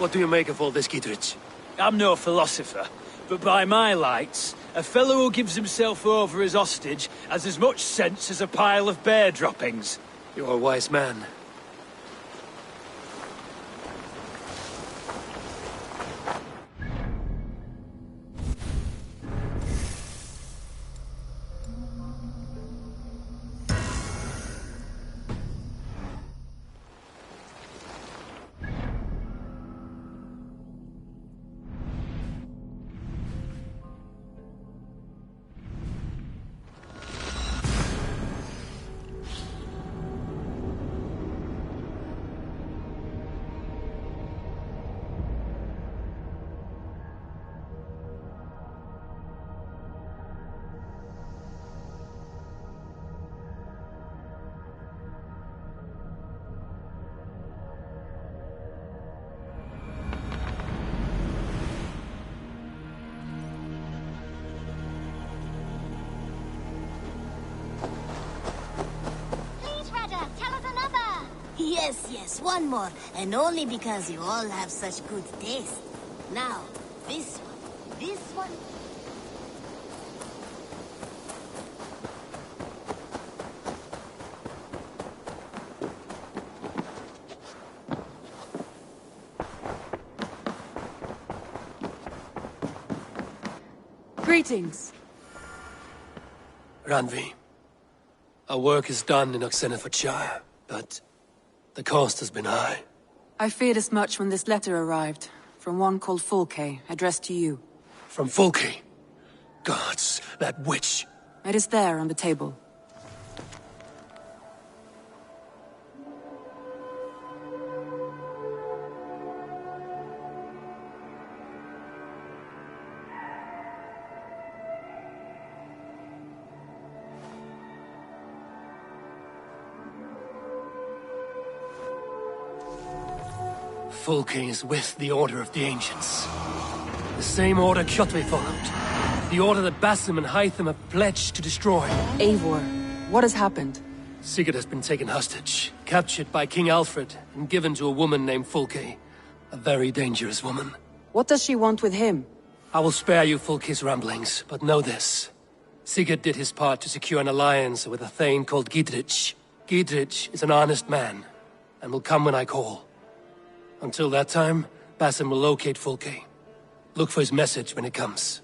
What do you make of all this, Gidrich? I'm no philosopher, but by my lights, a fellow who gives himself over as hostage has as much sense as a pile of bear droppings. You're a wise man. Yes, one more. And only because you all have such good taste. Now, this one. Greetings. Ranvi, our work is done in Oxenfordshire, but the cost has been high. I feared as much when this letter arrived, from one called Fulke, addressed to you. From Fulke? Gods, that witch! It is there on the table. Fulke is with the Order of the Ancients. The same order Kjotve followed. The order that Basim and Hytham have pledged to destroy. Eivor, what has happened? Sigurd has been taken hostage, captured by King Alfred, and given to a woman named Fulke. A very dangerous woman. What does she want with him? I will spare you Fulke's ramblings, but know this. Sigurd did his part to secure an alliance with a thane called Gidrich. Gidrich is an honest man, and will come when I call. Until that time, Basim will locate Fulke. Look for his message when it comes.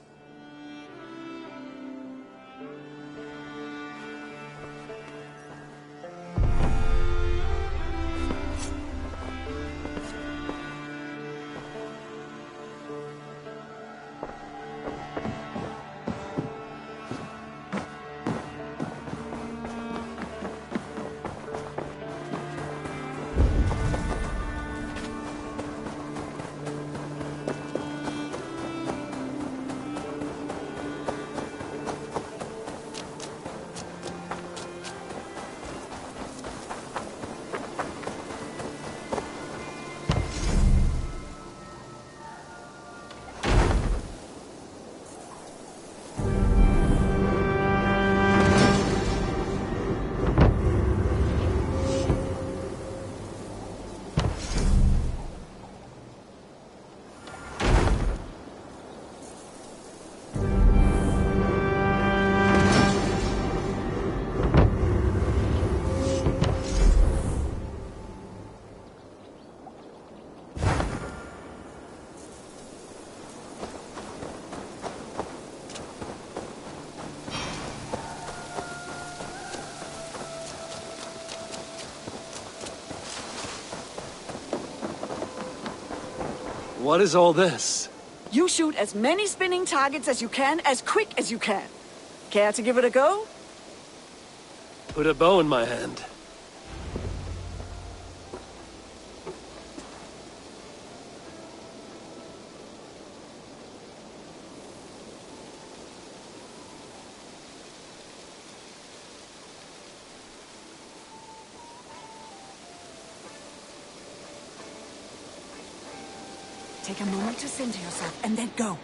What is all this? You shoot as many spinning targets as you can, as quick as you can. Care to give it a go? Put a bow in my hand. Take a moment to center yourself, and then go.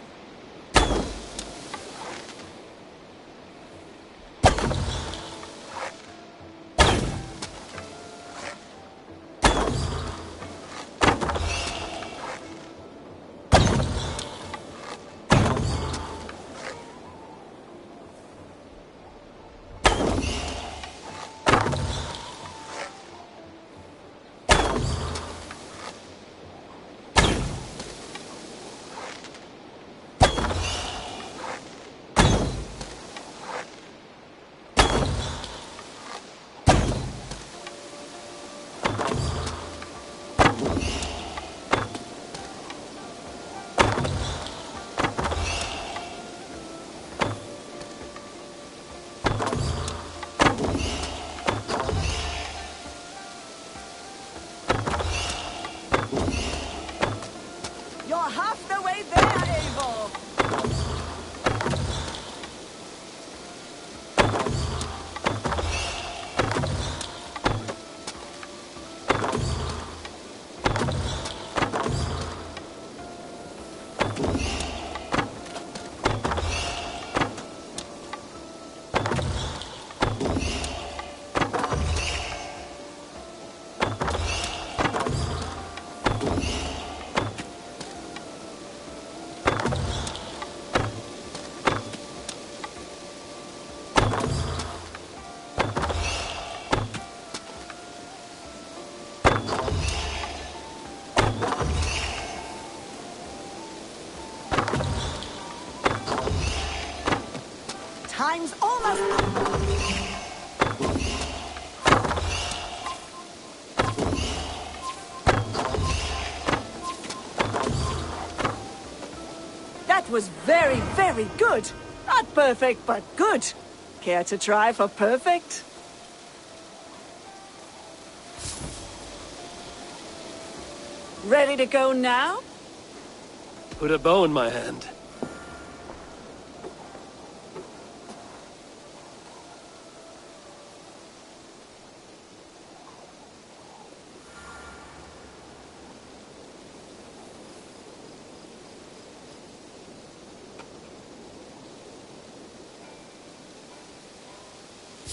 Time's almost up. That was very, very good. Not perfect, but good. Care to try for perfect? Ready to go now? Put a bow in my hand.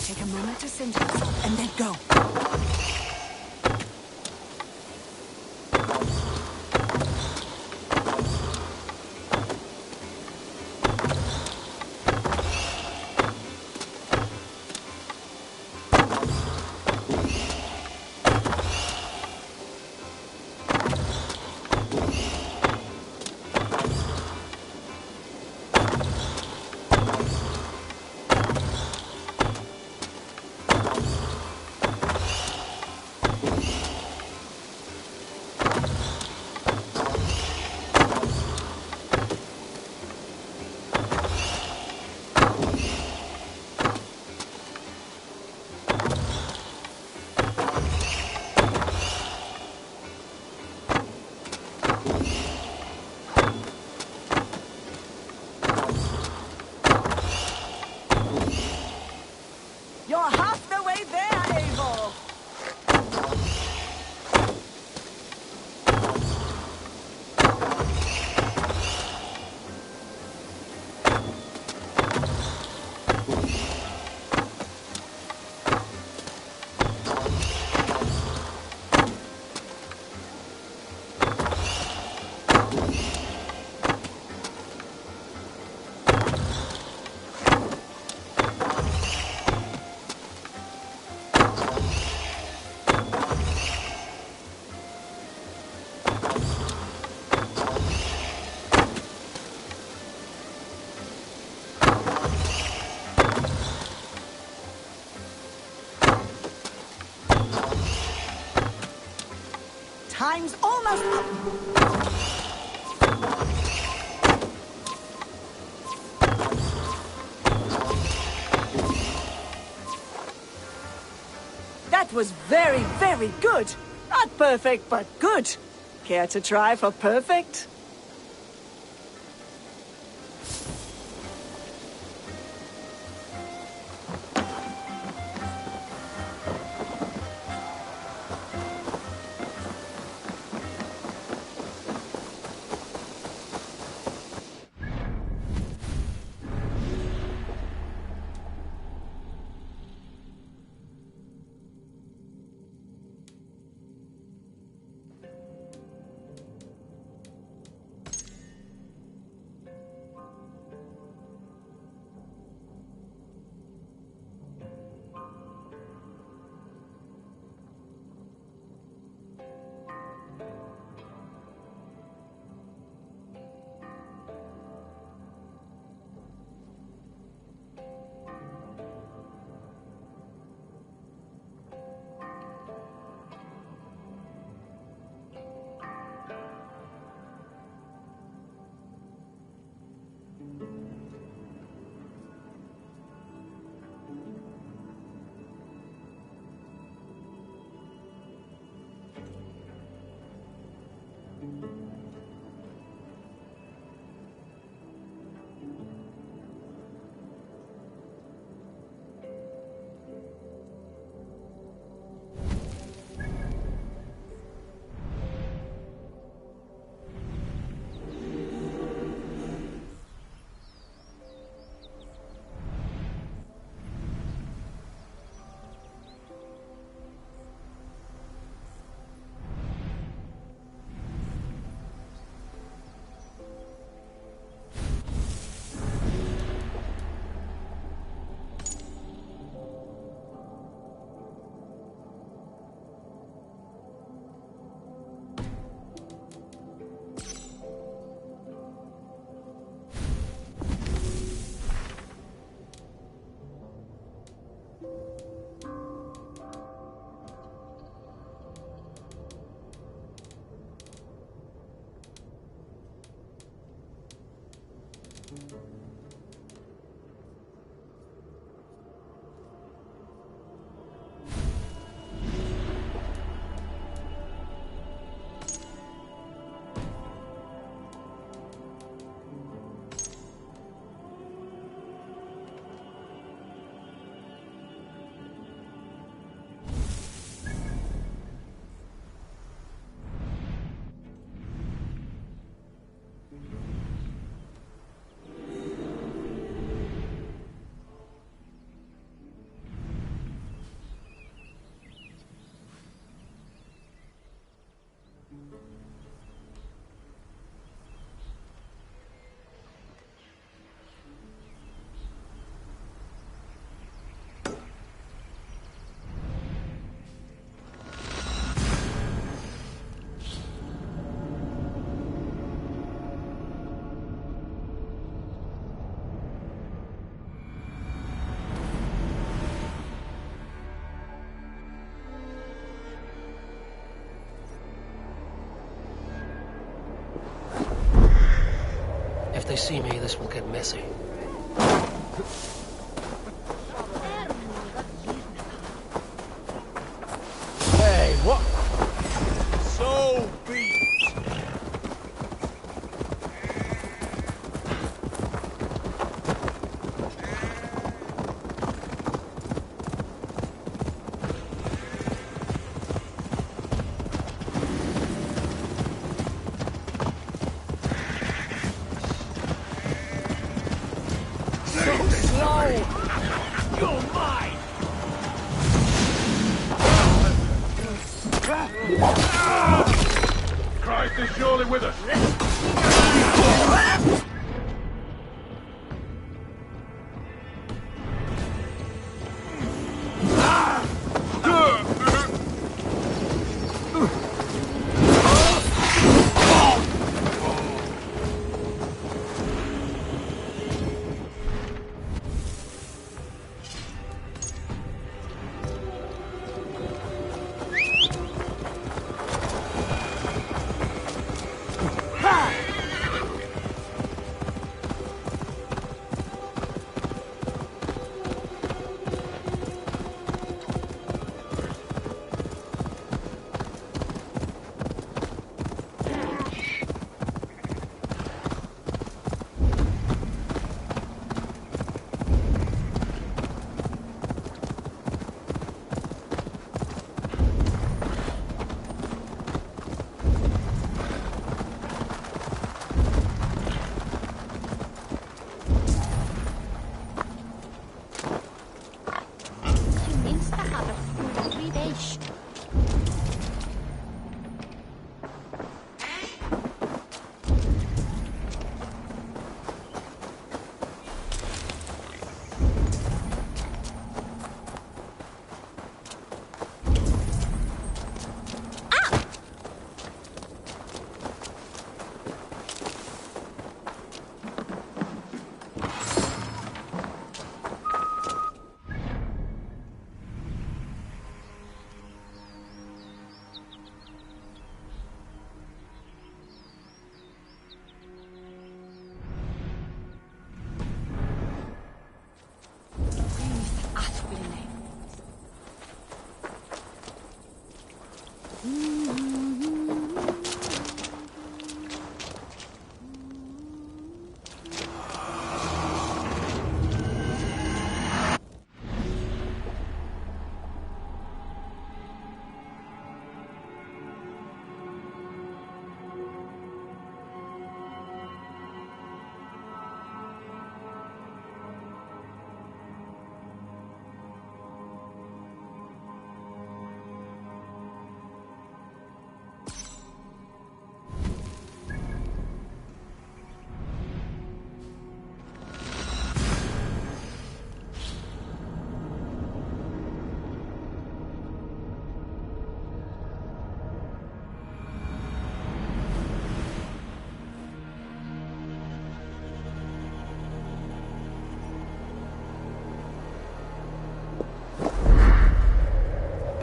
Take a moment to center yourself, and then go. You're half the way there, Abel! Time's almost up. That was very, very good. Not perfect, but good. Care to try for perfect? they see me, this will get messy. Hey, what? So be it. You're mine! Christ is surely with us.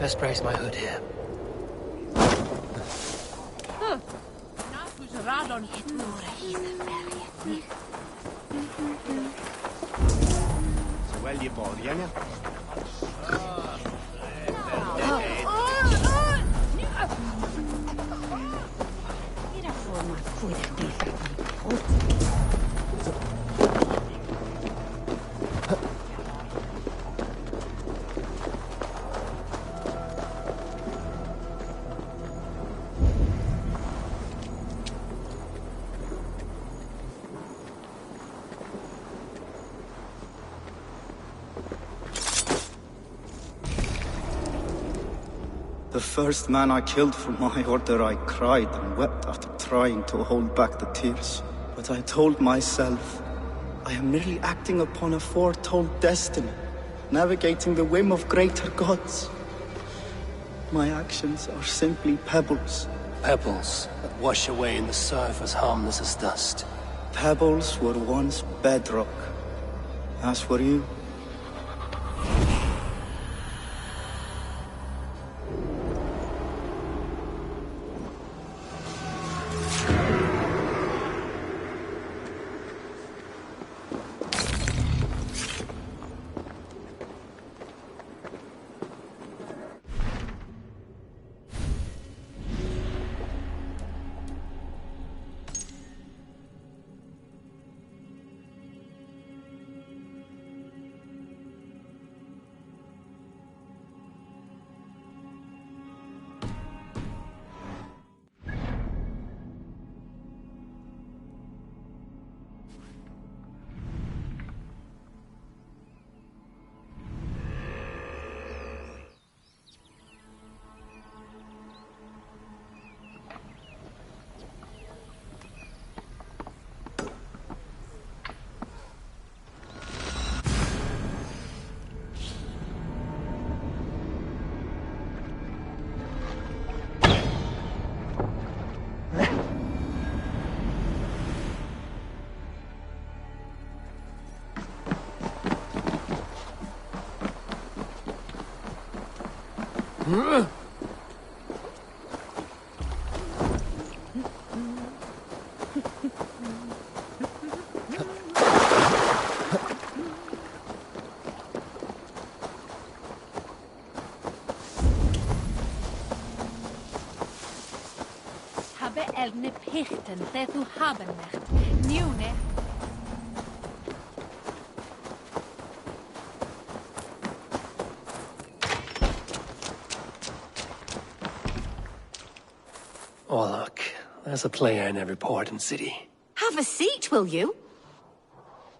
Best raise my hood here. Well, you body, ain't The first man I killed for my order, I cried and wept after trying to hold back the tears. But I told myself, I am merely acting upon a foretold destiny, navigating the whim of greater gods. My actions are simply pebbles. Pebbles that wash away in the surf as harmless as dust. Pebbles were once bedrock, as were you. Habe elne pichten det du haben nicht. Njune. Oh, look. There's a player in every port and city. Have a seat, will you?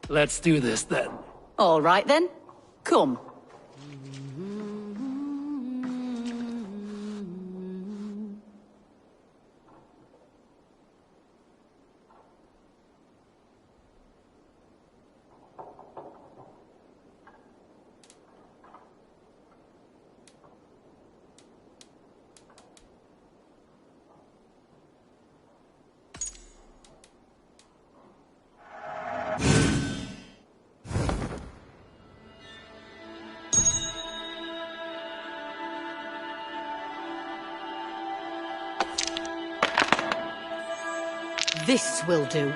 Let's do this, then. All right, then. Come. This will do.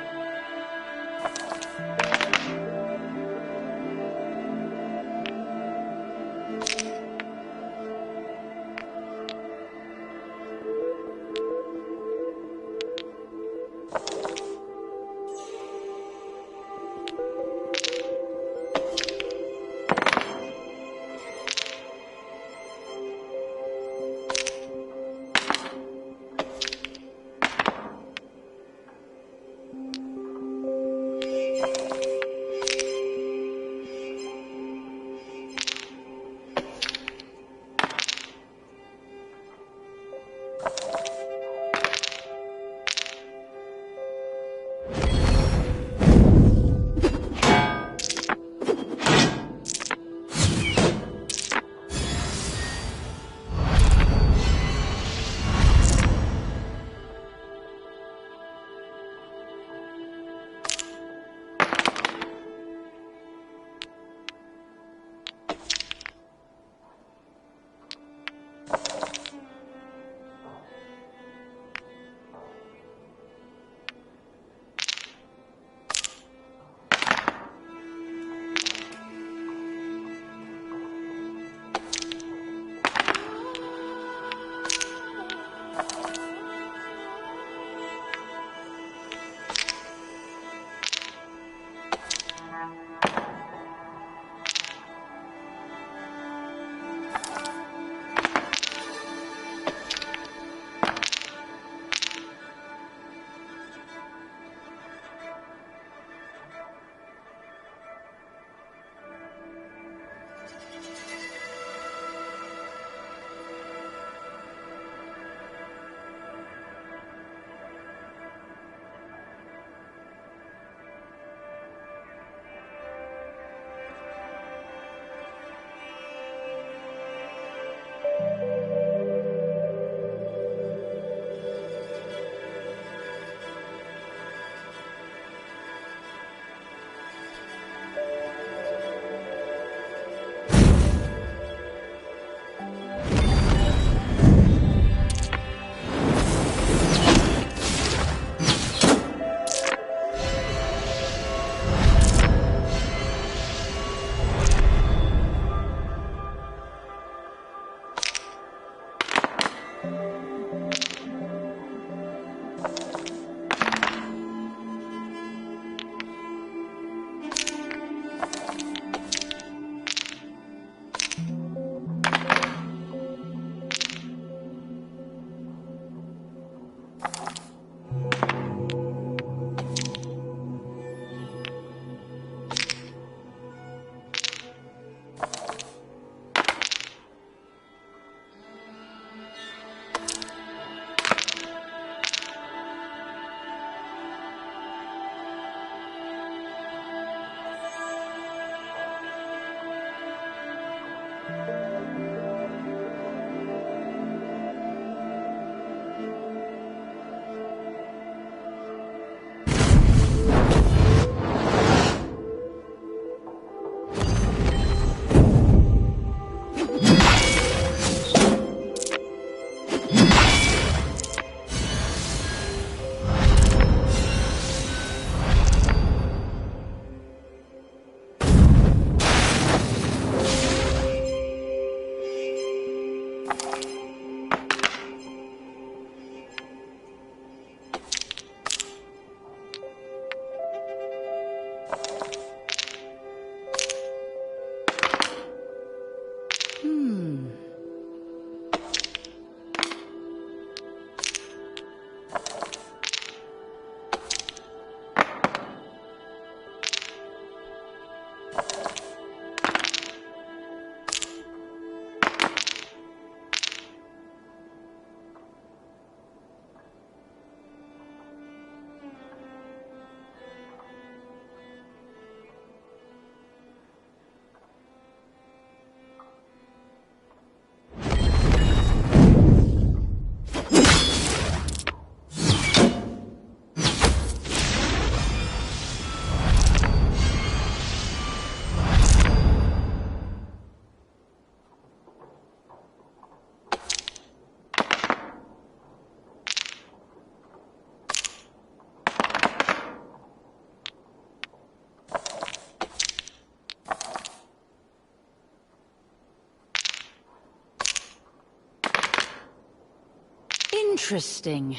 Interesting.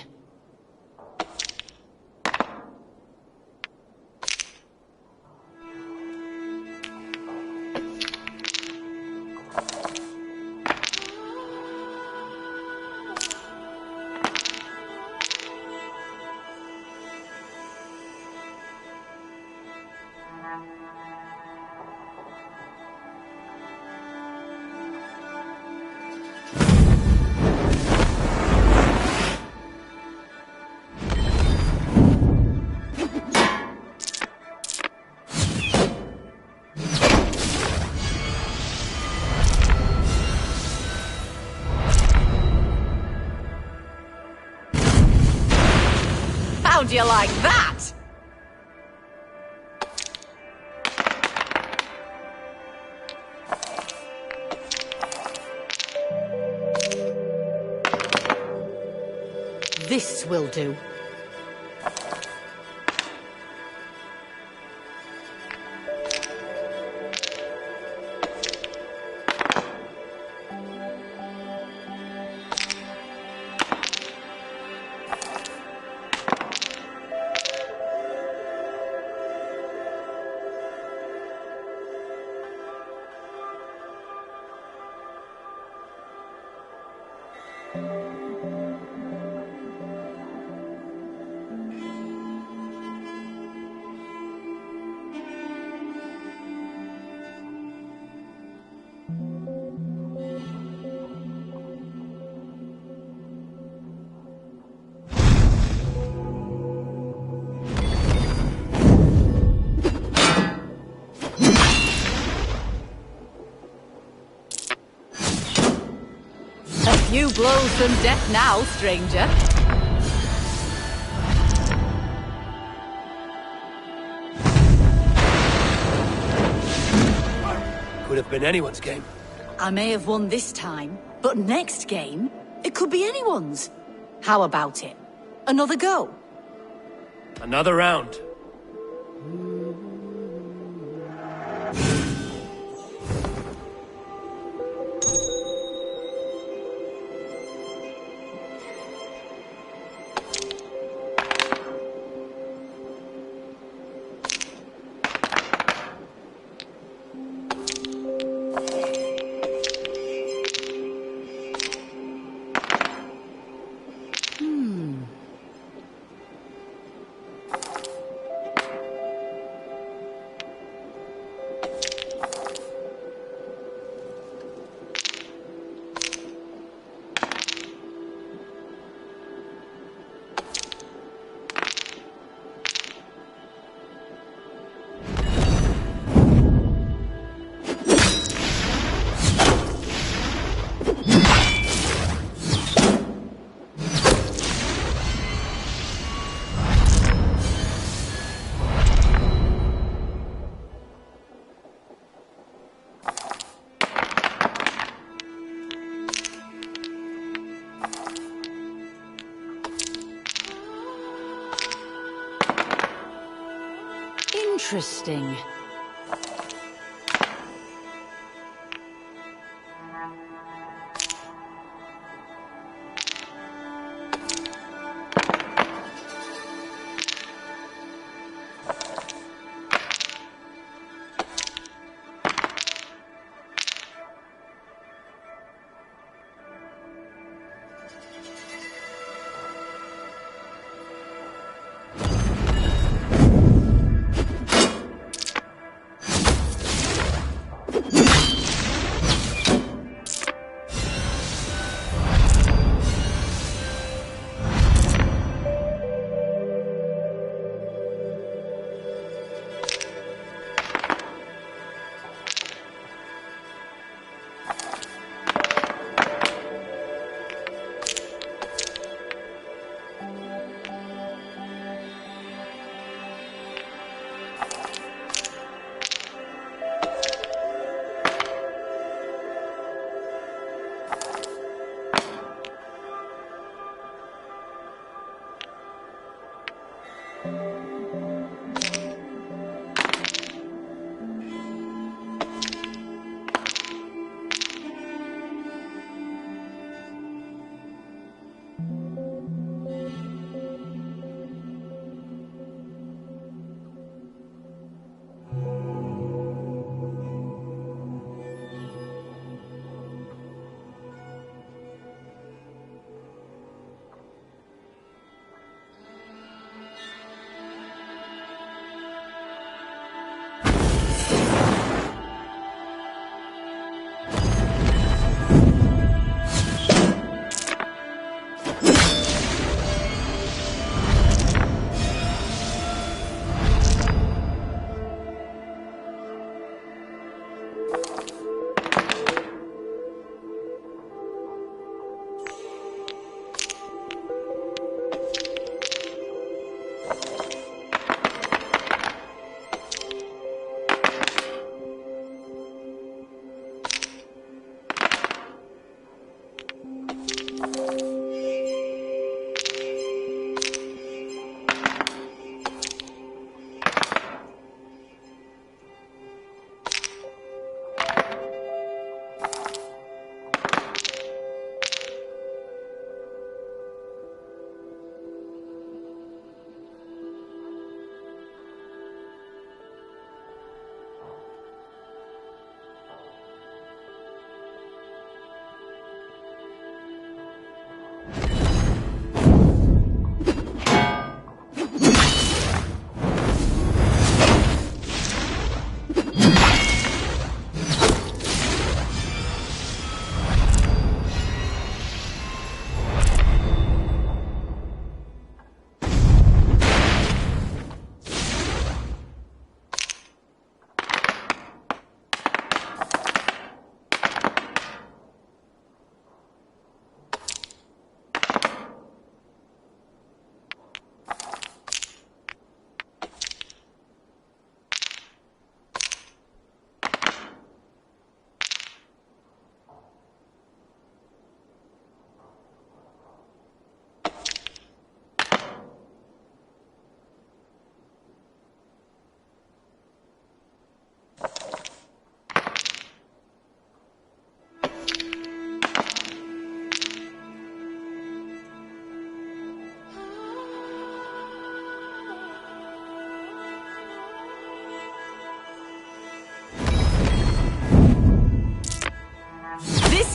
How'd you like that? This will do. You blow some death now, stranger. Could have been anyone's game. I may have won this time, but next game, it could be anyone's. How about it? Another go? Another round. Interesting.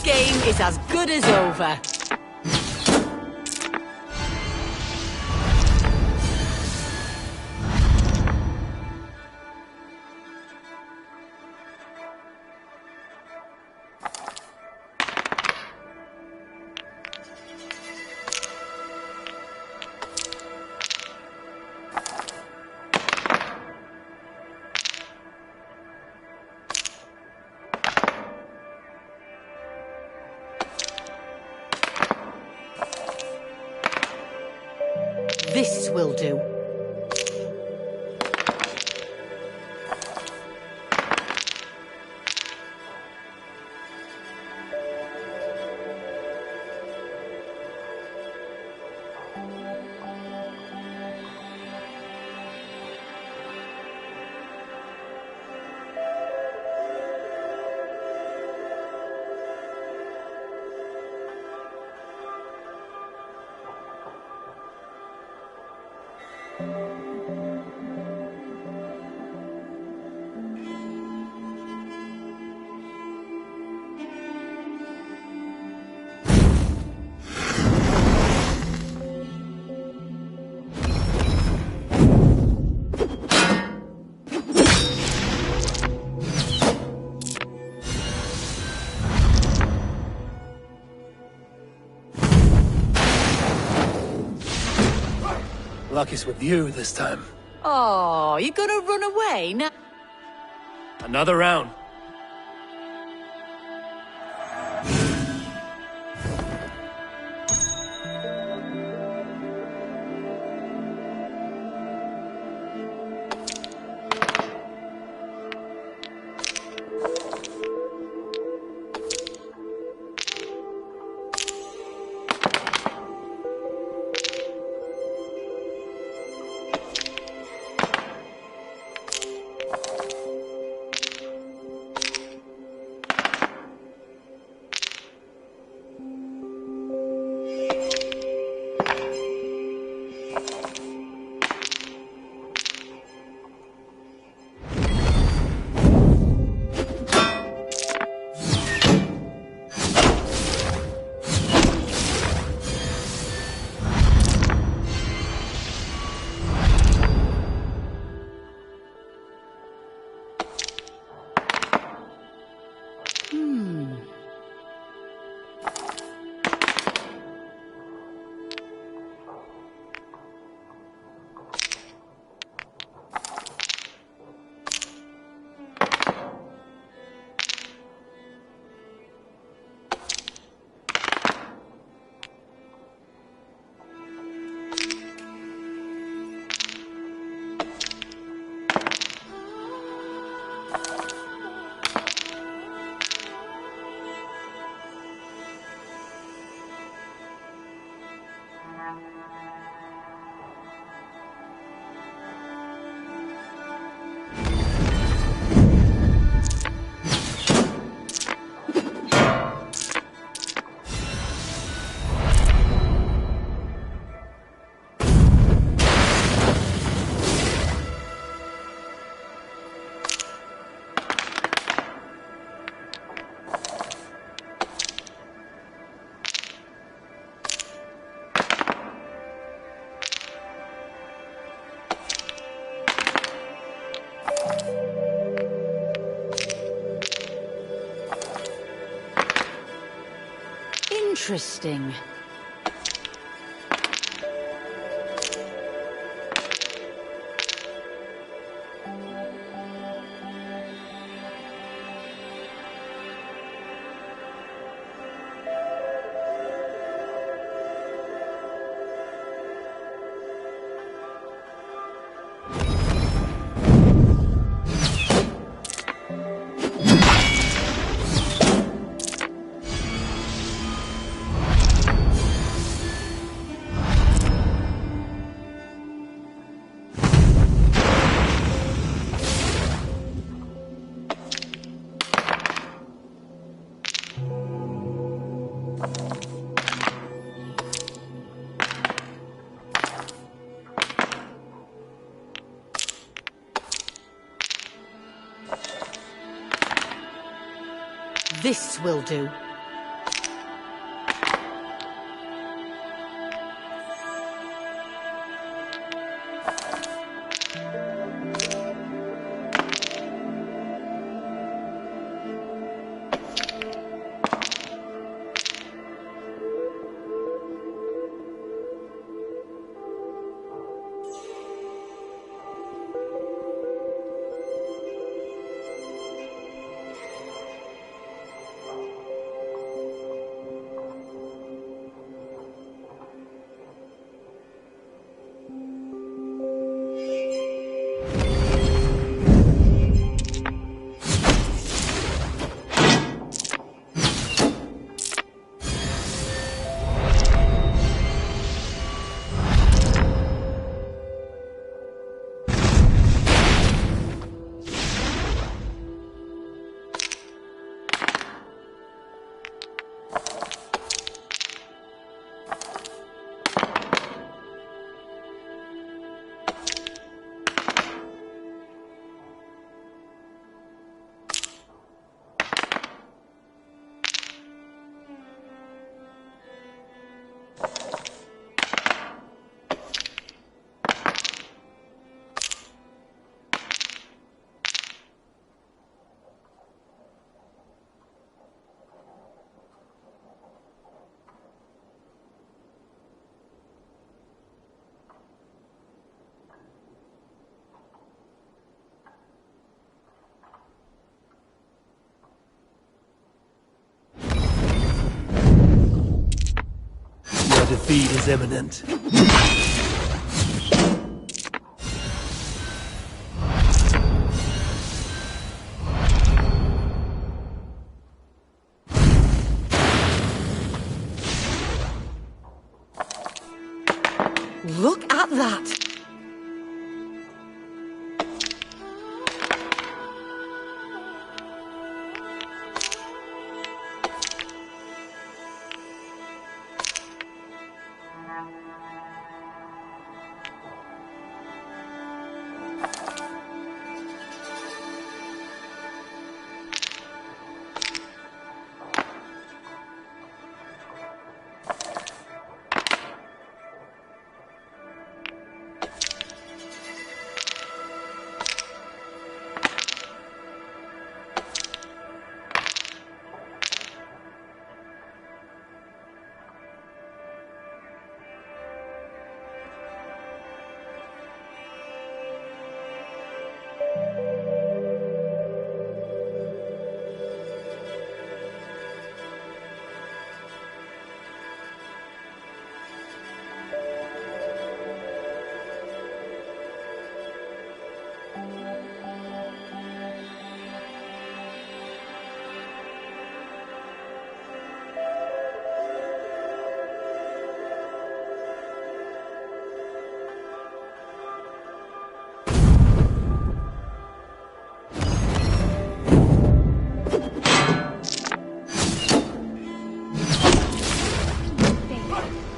Game is as good as over. This will do. Luck is with you this time. Oh, you're gonna run away now? Another round. Interesting. This will do. Your defeat is imminent. Look at that!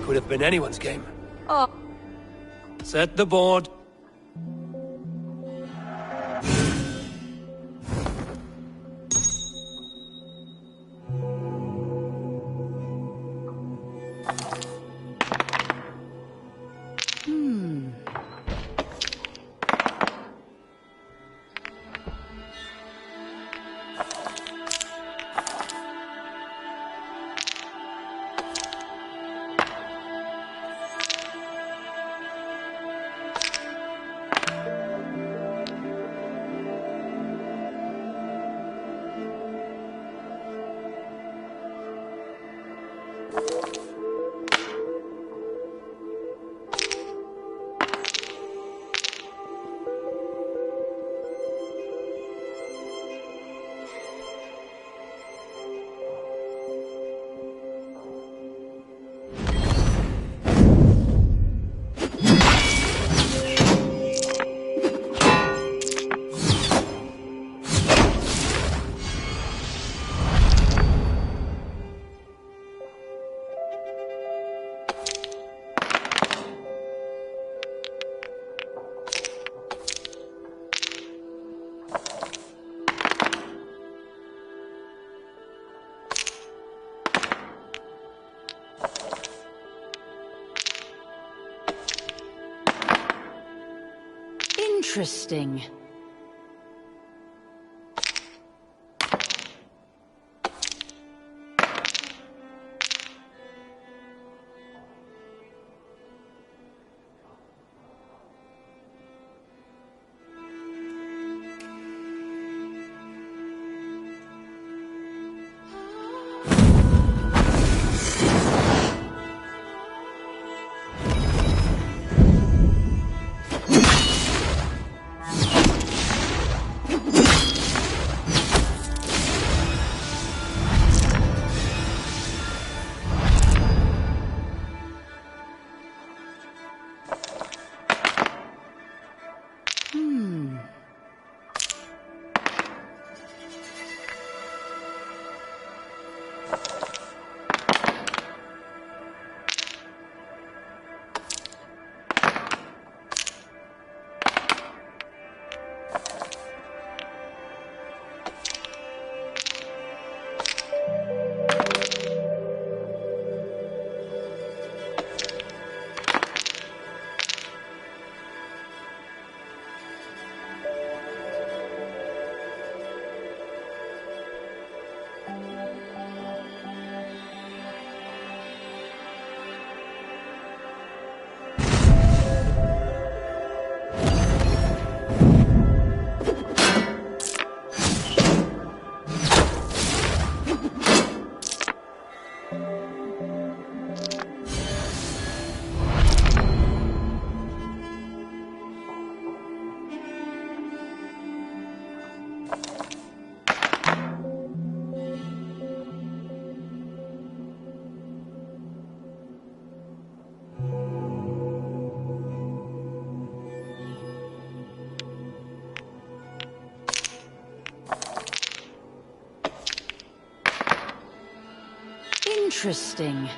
Could have been anyone's game. Oh. Set the board. Interesting. Interesting.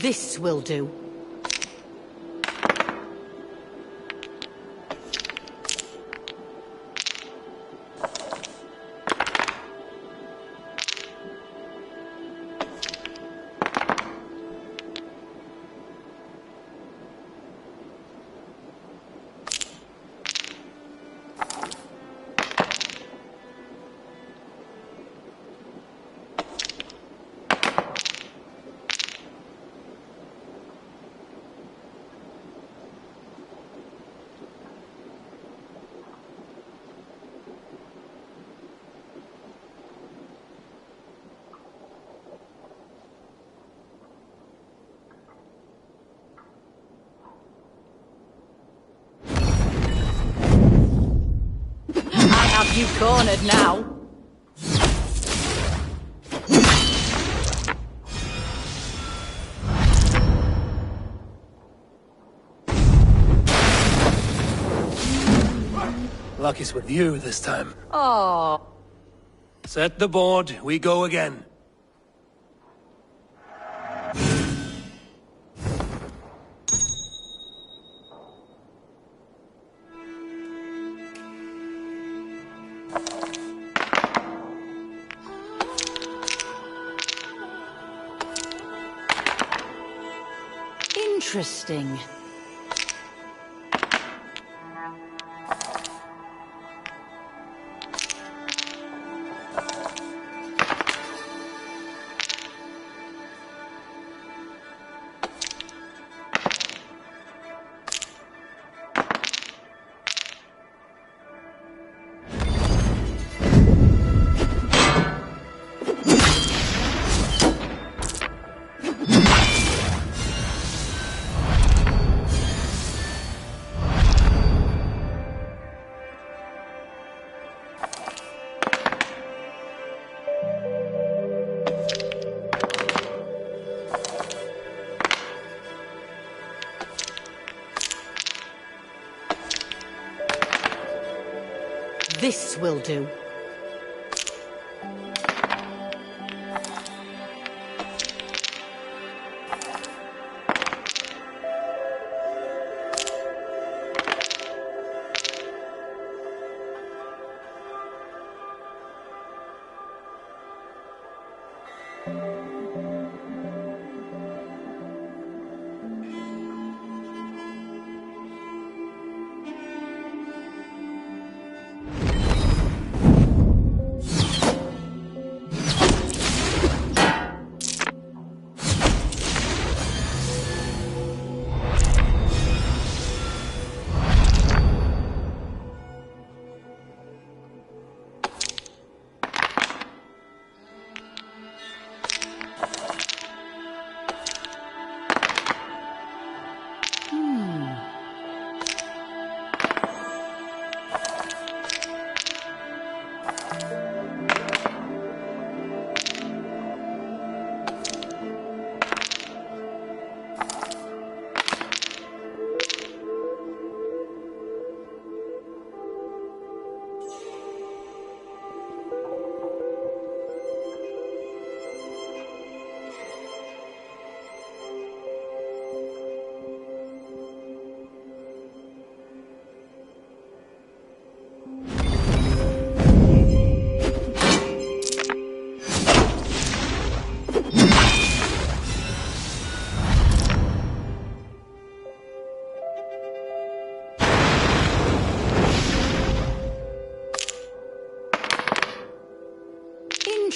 This will do. I have you cornered now. Lucky's with you this time. Oh. Set the board, we go again. Interesting. This will do.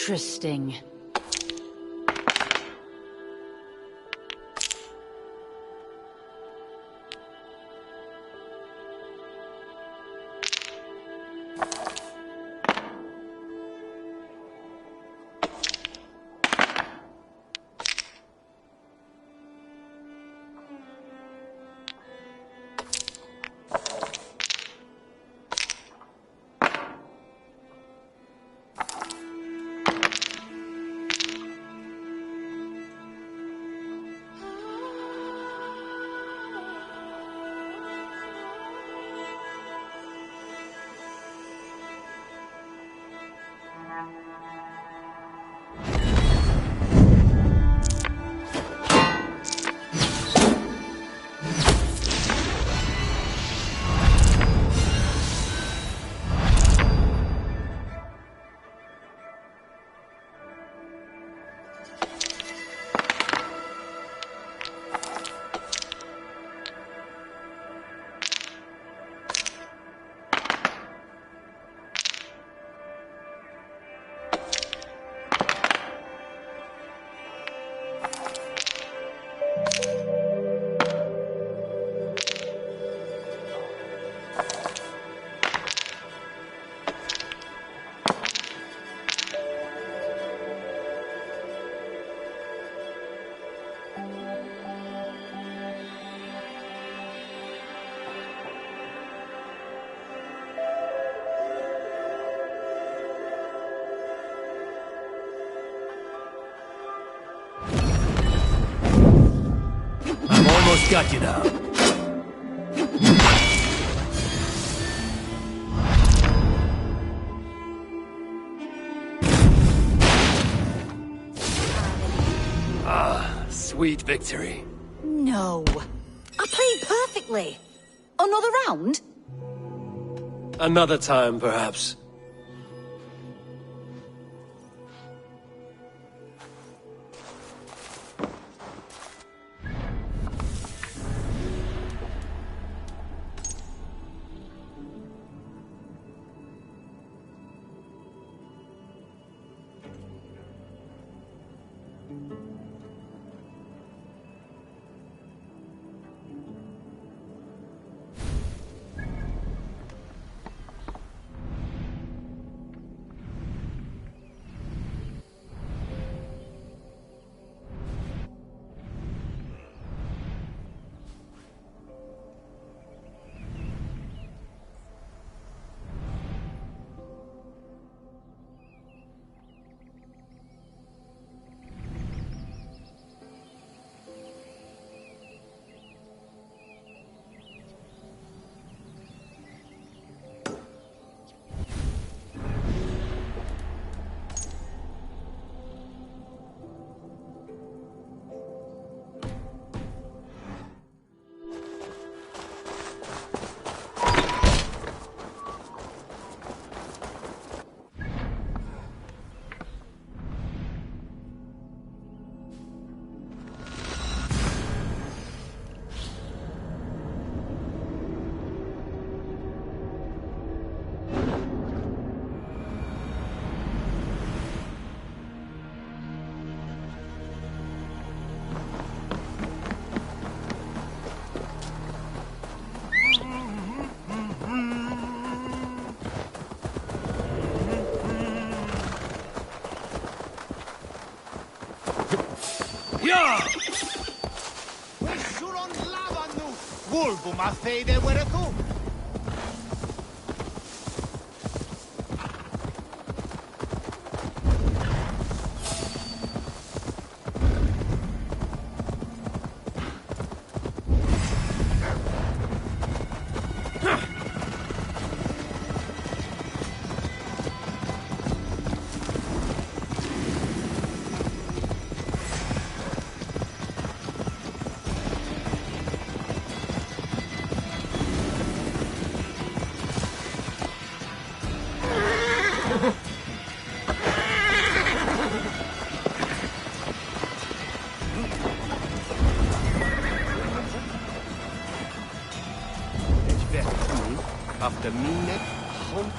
Interesting. Almost got you now. Ah, sweet victory. No. I played perfectly. Another round? Another time, perhaps. Vulbu ma fede weraku. After minute, home.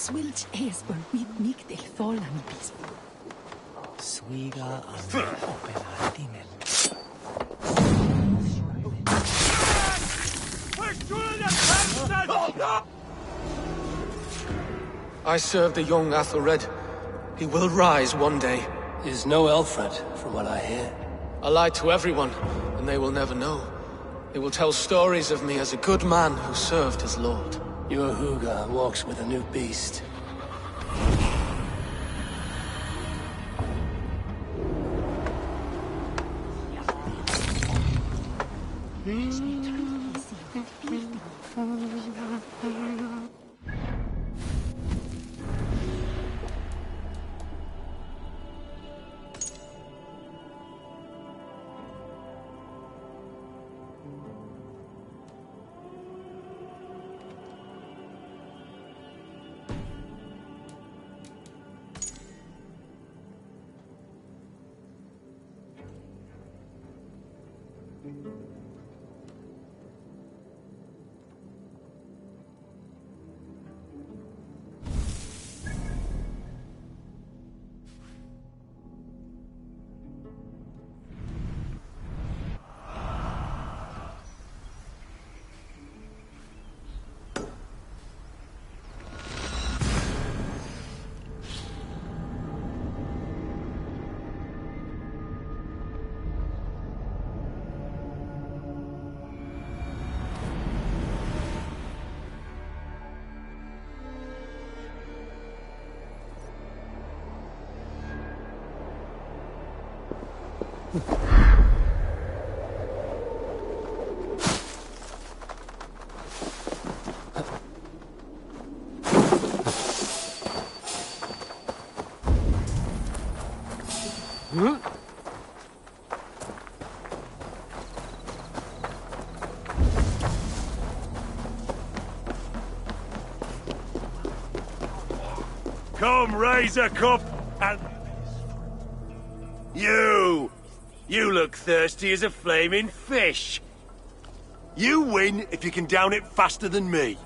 Swilch Esper with Nick Tholan Bisp. Swiga and Opera Tinel. I serve the young Athelred. He will rise one day. Is no Alfred, from what I hear. I lied to everyone, and they will never know. They will tell stories of me as a good man who served his lord. Your Huga walks with a new beast. Come, raise a cup and... You! You look thirsty as a flaming fish. You win if you can down it faster than me.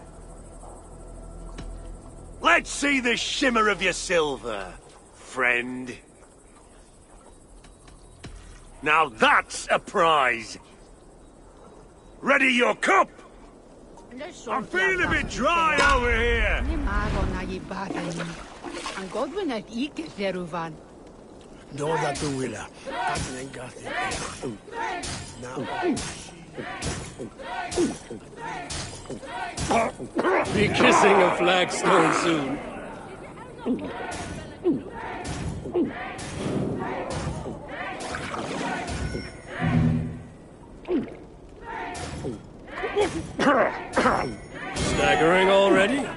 Let's see the shimmer of your silver, friend. Now that's a prize. Ready your cup! I'm feeling a bit dry over here. No, that the willa. Be kissing a flagstone soon. Staggering already?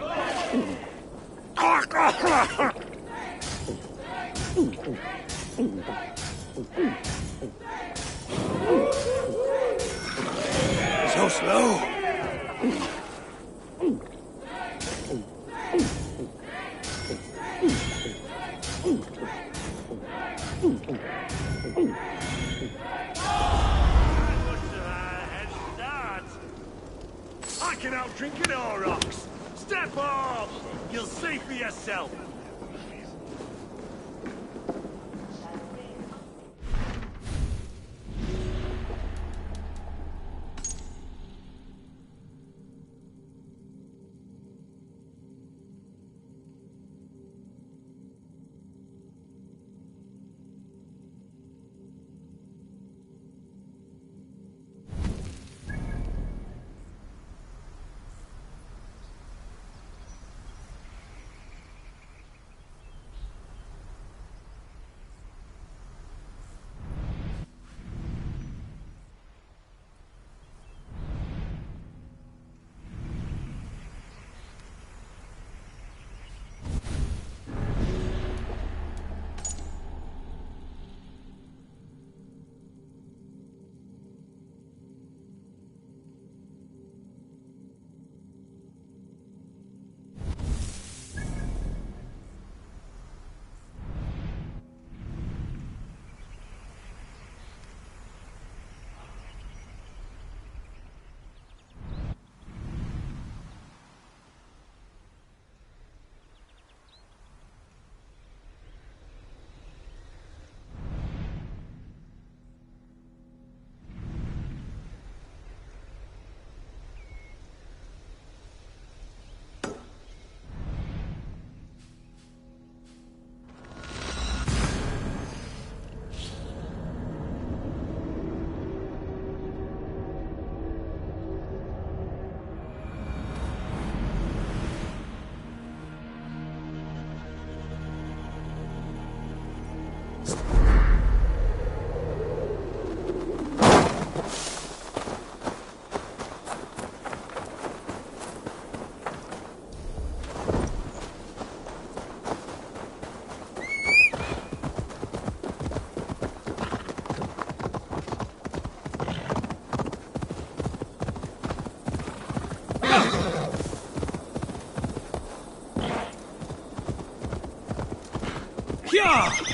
So slow. I can outdrink an Aurochs. Step off! You'll see for yourself. Yeah!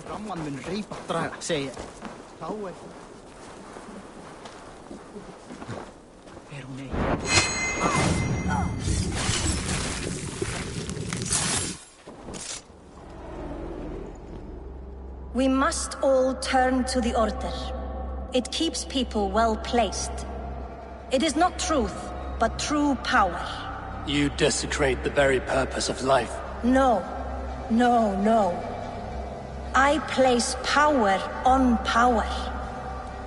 Ramman mun reypa draga, segi ég. Þá hún ein. We must all turn to the Order. It keeps people well placed. It is not truth, but true power. You desecrate the very purpose of life. No. No, no. I place power on power.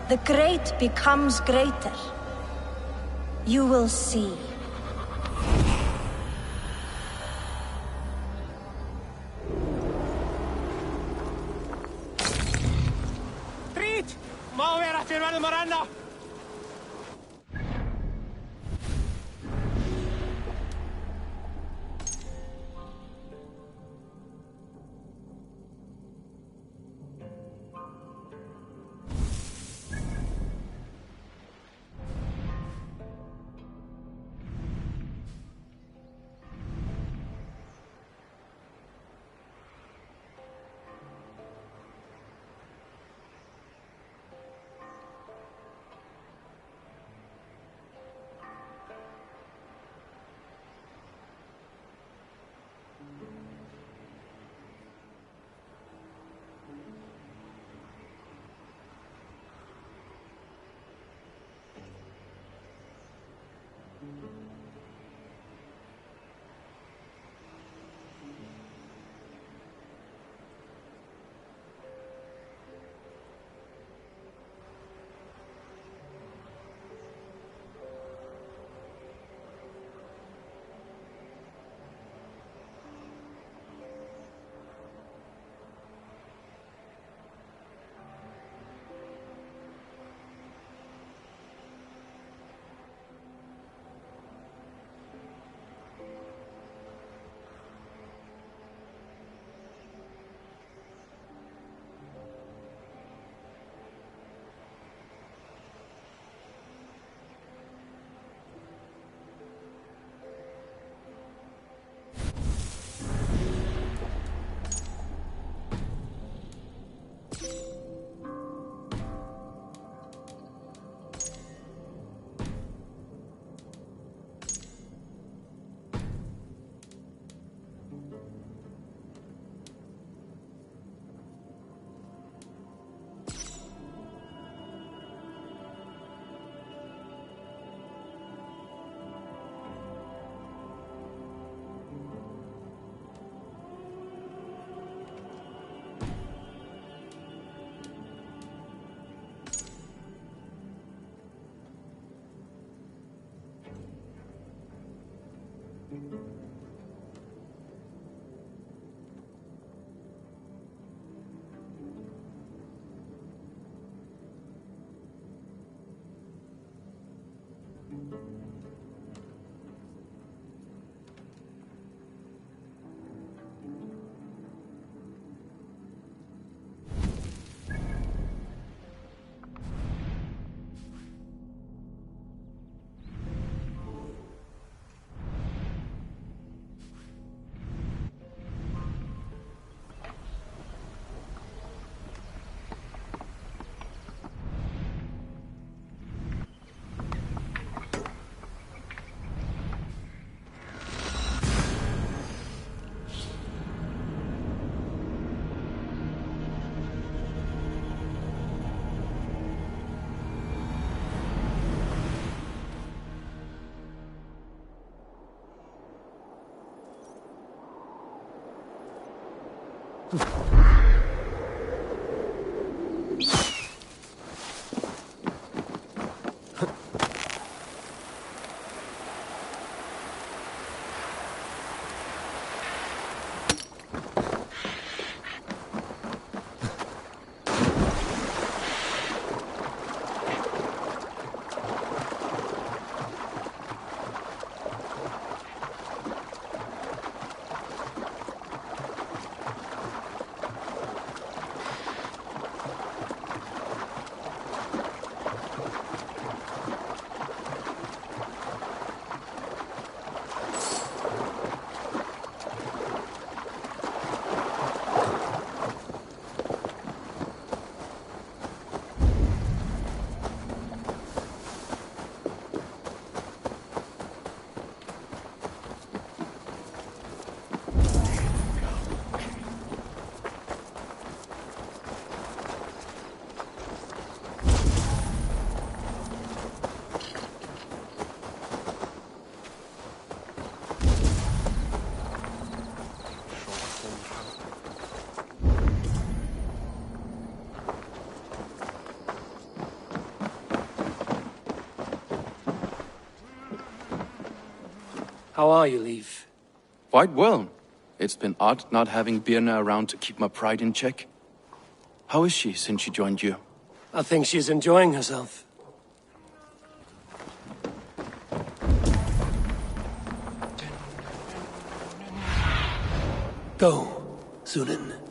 The great becomes greater. You will see. Treat! Má vera fyrir verðum að renna! How are you, Leif? Quite well. It's been odd not having Birna around to keep my pride in check. How is she since she joined you? I think she's enjoying herself. Go, Sunan.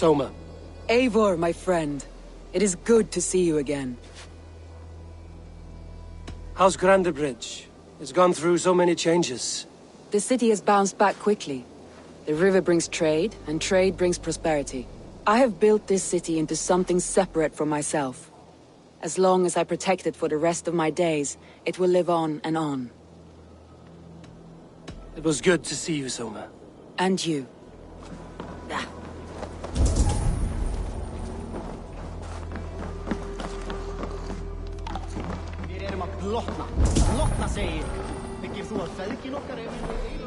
Soma. Eivor, my friend. It is good to see you again. How's Grandebridge? It's gone through so many changes. The city has bounced back quickly. The river brings trade, and trade brings prosperity. I have built this city into something separate from myself. As long as I protect it for the rest of my days, it will live on and on. It was good to see you, Soma. And you. Lotna. Lotna segir. Byggir þú að feðgin okkar ef við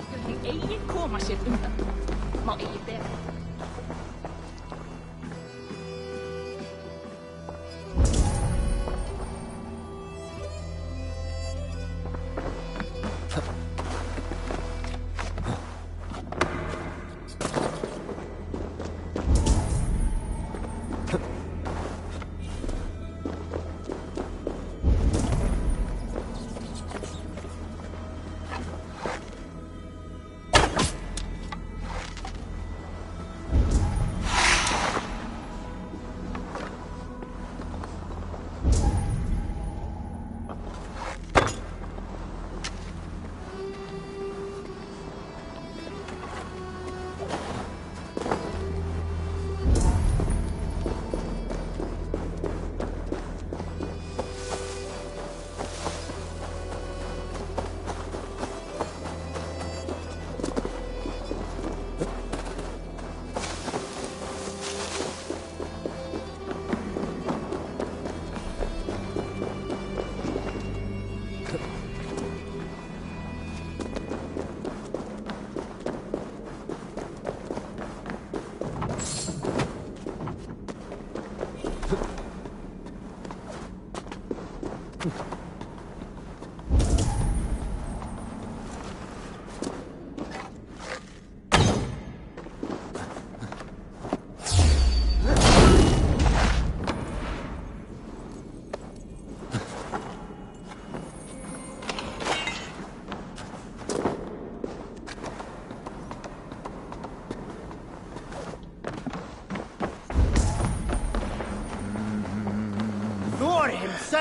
Skal eigi koma sér undan. Má eigi bera.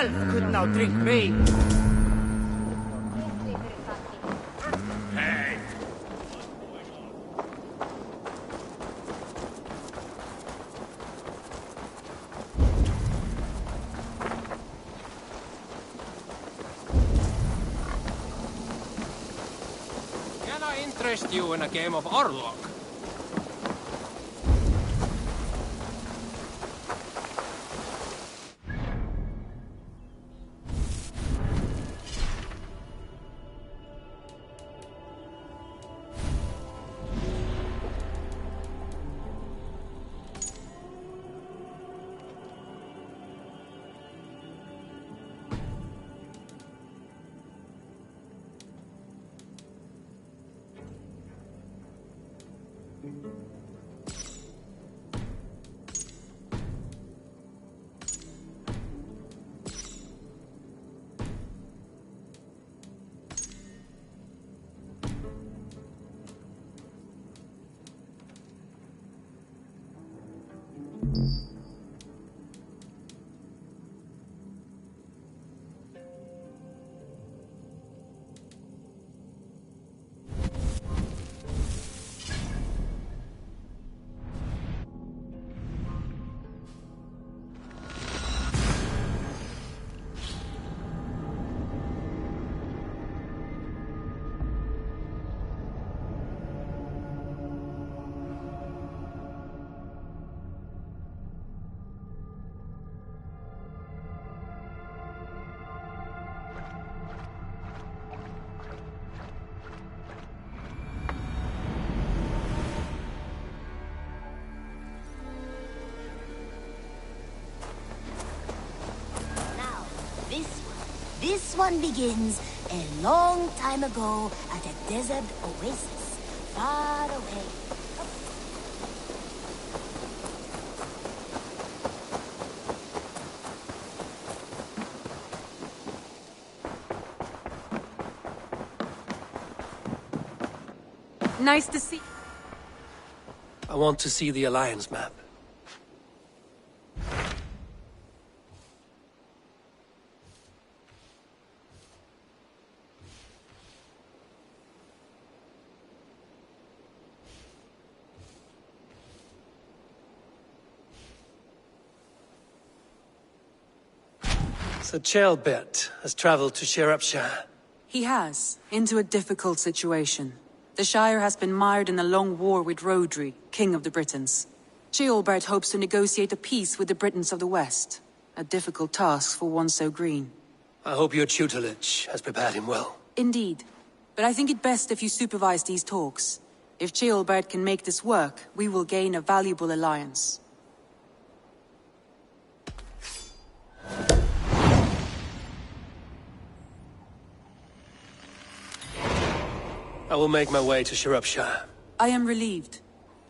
yourself couldn't outdrink me. Hey! Can I interest you in a game of Orlog? This one begins a long time ago at a desert oasis, far away. Nice to see. I want to see the Alliance map. So Chelbert has traveled to Shirapshire. He has, into a difficult situation. The Shire has been mired in a long war with Rodri, King of the Britons. Ceolbert hopes to negotiate a peace with the Britons of the West. A difficult task for one so green. I hope your tutelage has prepared him well. Indeed. But I think it best if you supervise these talks. If Ceolbert can make this work, we will gain a valuable alliance. I will make my way to Shirapshire. I am relieved.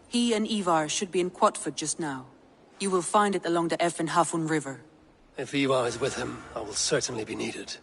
He and Ivar should be in Quatford just now. You will find it along the Effen Hafun River. If Ivar is with him, I will certainly be needed.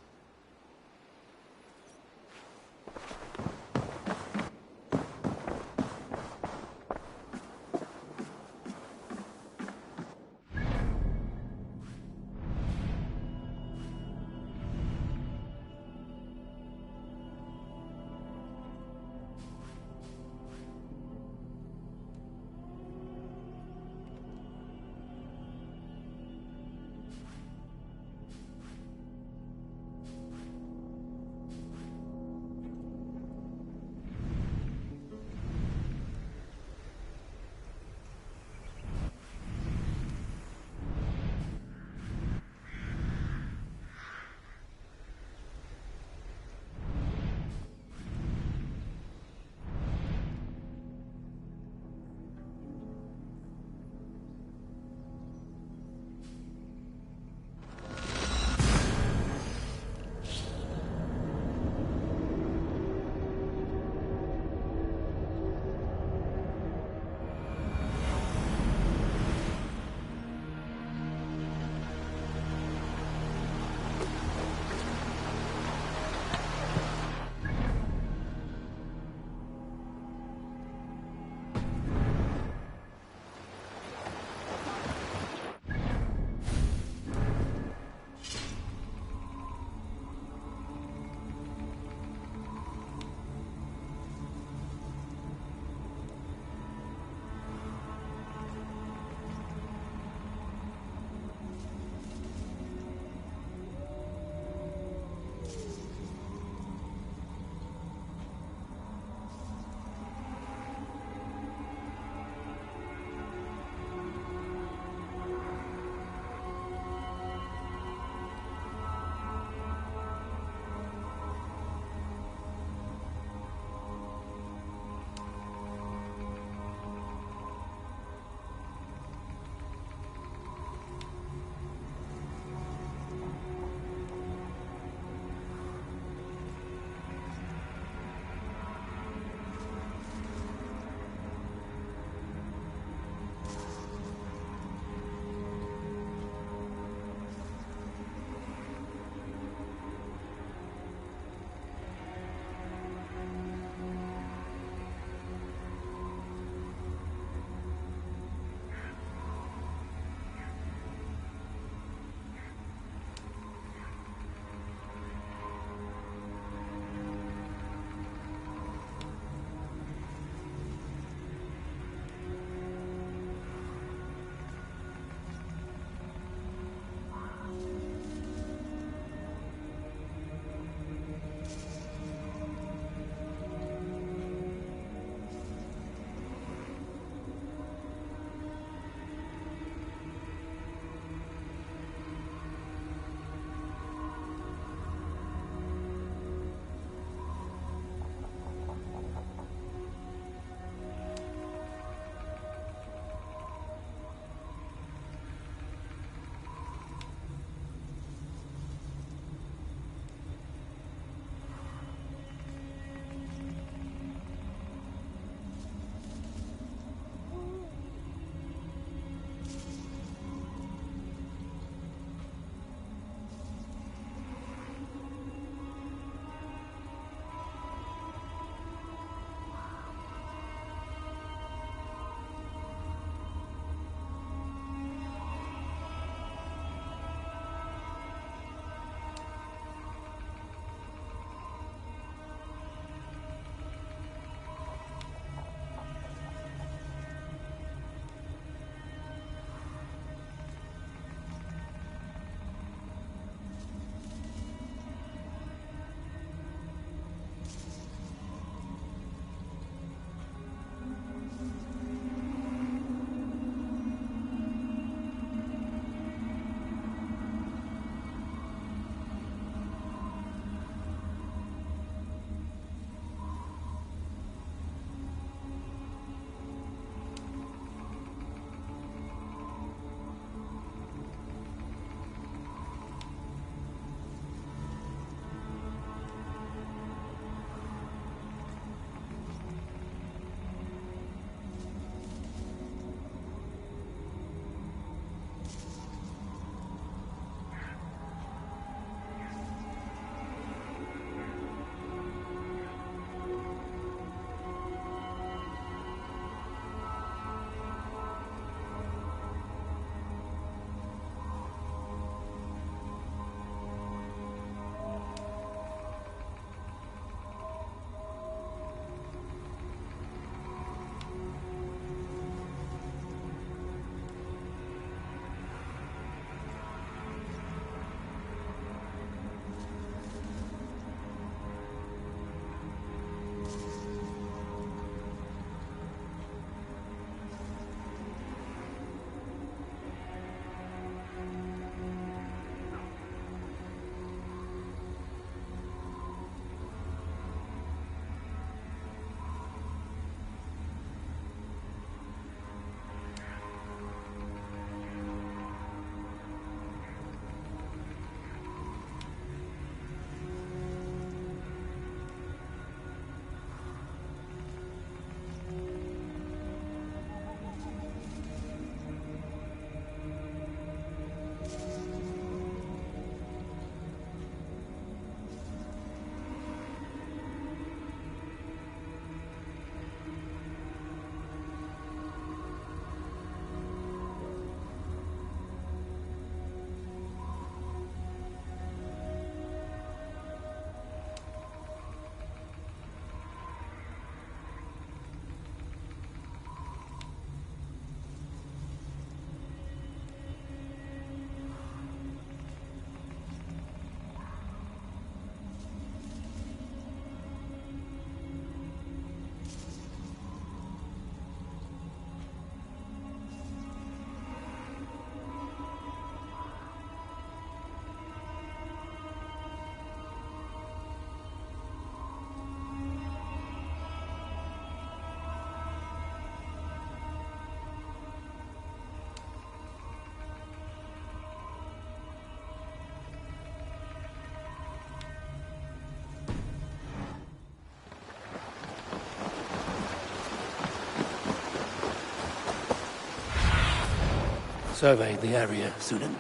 survey the area, Sunan.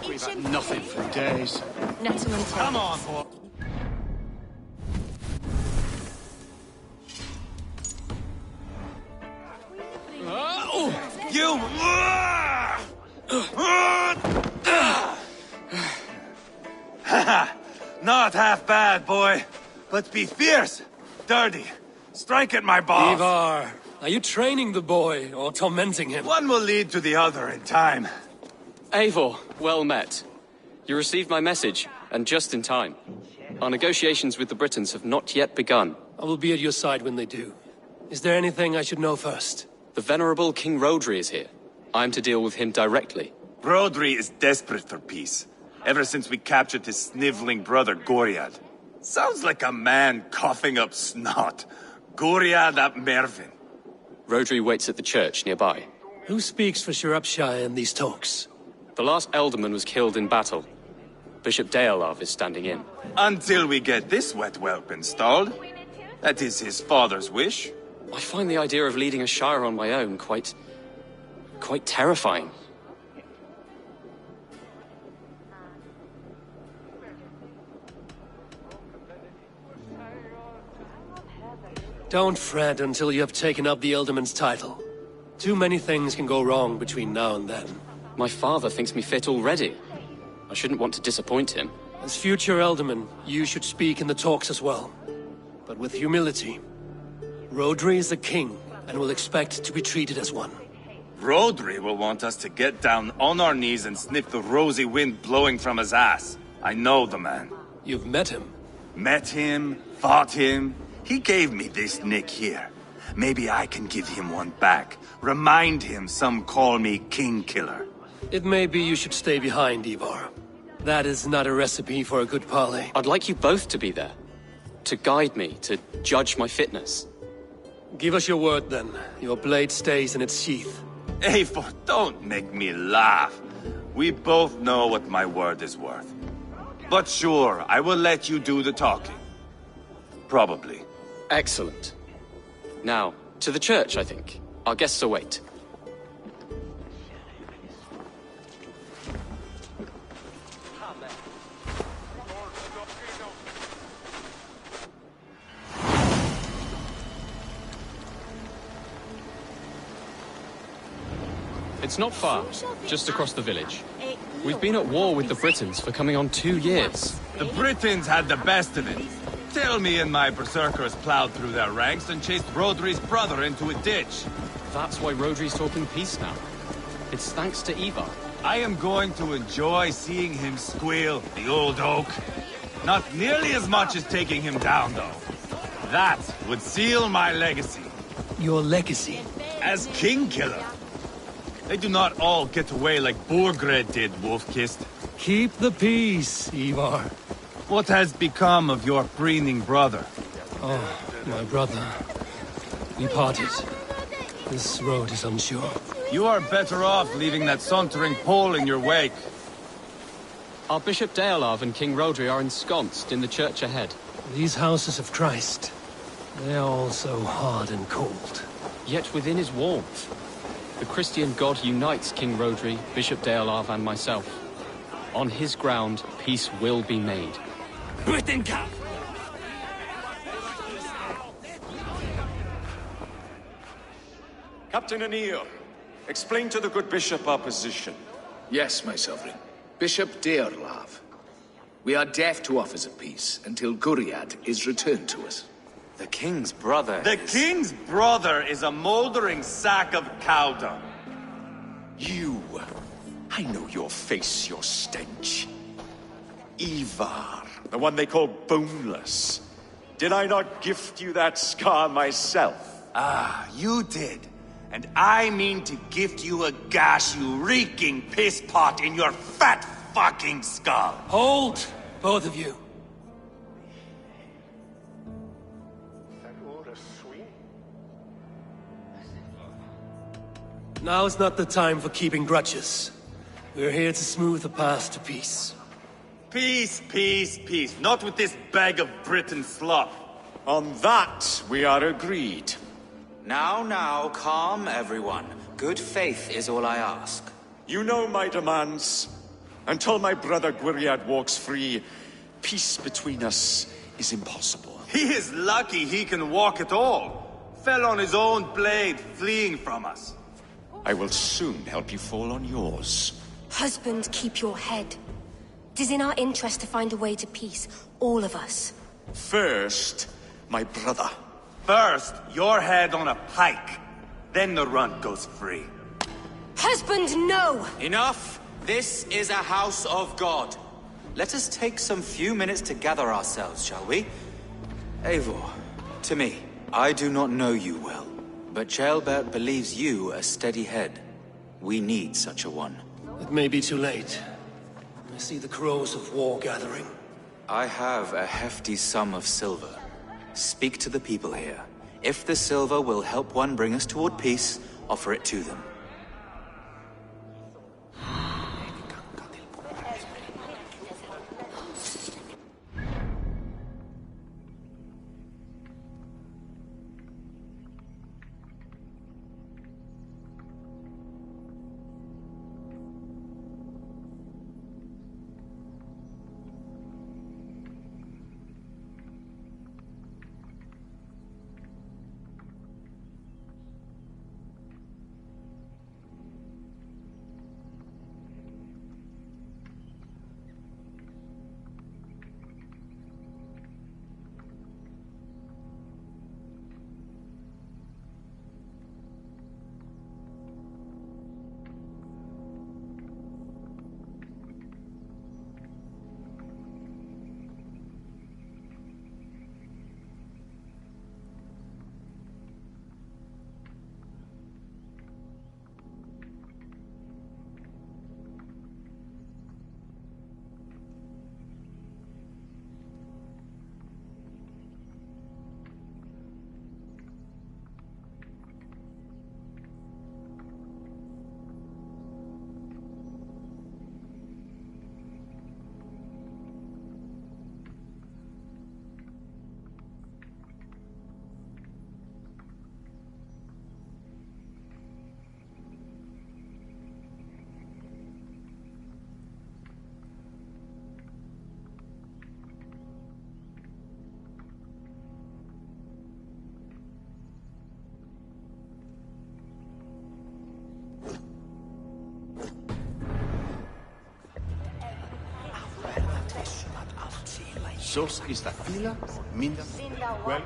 We've had nothing for days. Come on, boy. You! Not half bad, boy. But be fierce, dirty. Strike at my balls. Ivar, are you training the boy or tormenting him? One will lead to the other in time. Eivor, well met. You received my message, and just in time. Our negotiations with the Britons have not yet begun. I will be at your side when they do. Is there anything I should know first? The venerable King Rodri is here. I am to deal with him directly. Rodri is desperate for peace, ever since we captured his sniveling brother Goriad. Sounds like a man coughing up snot. Goriad ap Mervin. Rodri waits at the church nearby. Who speaks for Shropshire in these talks? The last Elderman was killed in battle. Bishop Deolav is standing in. Until we get this wet whelp installed. That is his father's wish. I find the idea of leading a shire on my own quite terrifying. Don't fret until you have taken up the Elderman's title. Too many things can go wrong between now and then. My father thinks me fit already. I shouldn't want to disappoint him. As future Elderman, you should speak in the talks as well. But with humility. Rodri is a king, and will expect to be treated as one. Rodri will want us to get down on our knees and sniff the rosy wind blowing from his ass. I know the man. You've met him? Met him, fought him. He gave me this nick here. Maybe I can give him one back. Remind him some call me King Killer. It may be you should stay behind, Ivar. That is not a recipe for a good parley. I'd like you both to be there. To guide me, to judge my fitness. Give us your word, then. Your blade stays in its sheath. Eivor, don't make me laugh. We both know what my word is worth. But sure, I will let you do the talking. Probably. Excellent. Now, to the church, I think. Our guests await. It's not far, just across the village. We've been at war with the Britons for coming on 2 years. The Britons had the best of it. Tell me and my berserkers plowed through their ranks and chased Rodri's brother into a ditch. That's why Rodri's talking peace now. It's thanks to Ivar. I am going to enjoy seeing him squeal, the old oak. Not nearly as much as taking him down, though. That would seal my legacy. Your legacy? As King Killer. They do not all get away like Borgred did, Wolfkist. Keep the peace, Ivar. What has become of your preening brother? Oh, my brother. We parted. This road is unsure. You are better off leaving that sauntering Pole in your wake. Our Bishop Deolav and King Rodri are ensconced in the church ahead. These houses of Christ, they are all so hard and cold. Yet within is warmth. The Christian God unites King Rodri, Bishop Deolav, and myself. On his ground, peace will be made. Britain cap! Captain Anir, explain to the good bishop our position. Yes, my sovereign. Bishop Deolav. We are deaf to offers of peace until Guriad is returned to us. The king's brother The king's brother is a moldering sack of cow dung. You. I know your face, your stench. Ivar, the one they call boneless. Did I not gift you that scar myself? Ah, you did. And I mean to gift you a gash, you reeking piss pot in your fat fucking skull. Hold, both of you. Now is not the time for keeping grudges. We're here to smooth the path to peace. Peace, peace, peace. Not with this bag of Britain slop. On that, we are agreed. Now, calm everyone. Good faith is all I ask. You know my demands. Until my brother Gwiriad walks free, peace between us is impossible. He is lucky he can walk at all. Fell on his own blade, fleeing from us. I will soon help you fall on yours. Husband, keep your head. It is in our interest to find a way to peace, all of us. First, my brother. First, your head on a pike. Then the runt goes free. Husband, no! Enough! This is a house of God. Let us take some few minutes to gather ourselves, shall we? Eivor, to me, I do not know you well, but Ceolbert believes you a steady head. We need such a one. It may be too late. I see the crows of war gathering. I have a hefty sum of silver. Speak to the people here. If the silver will help one bring us toward peace, offer it to them. Sos is the fila, minda, well.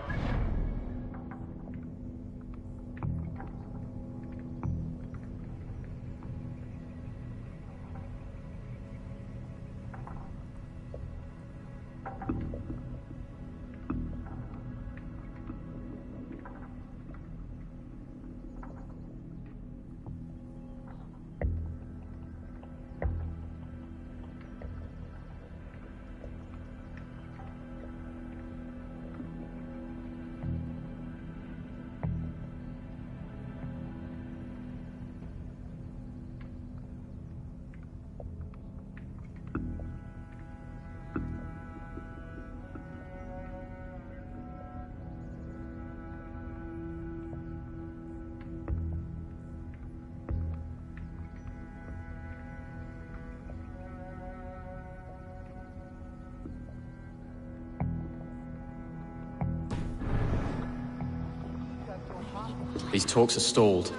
These talks are stalled.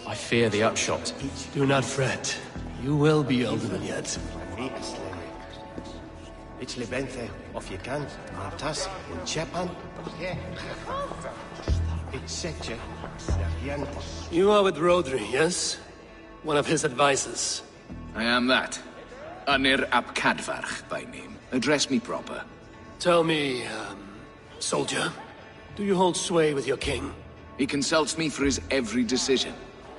I fear the upshot. Do not fret. You will be Alderman yet. You are with Rodri, yes? One of his advisors. I am that. Anir ap Cadfarch by name. Address me proper. Tell me, soldier, do you hold sway with your king? He consults me for his every decision.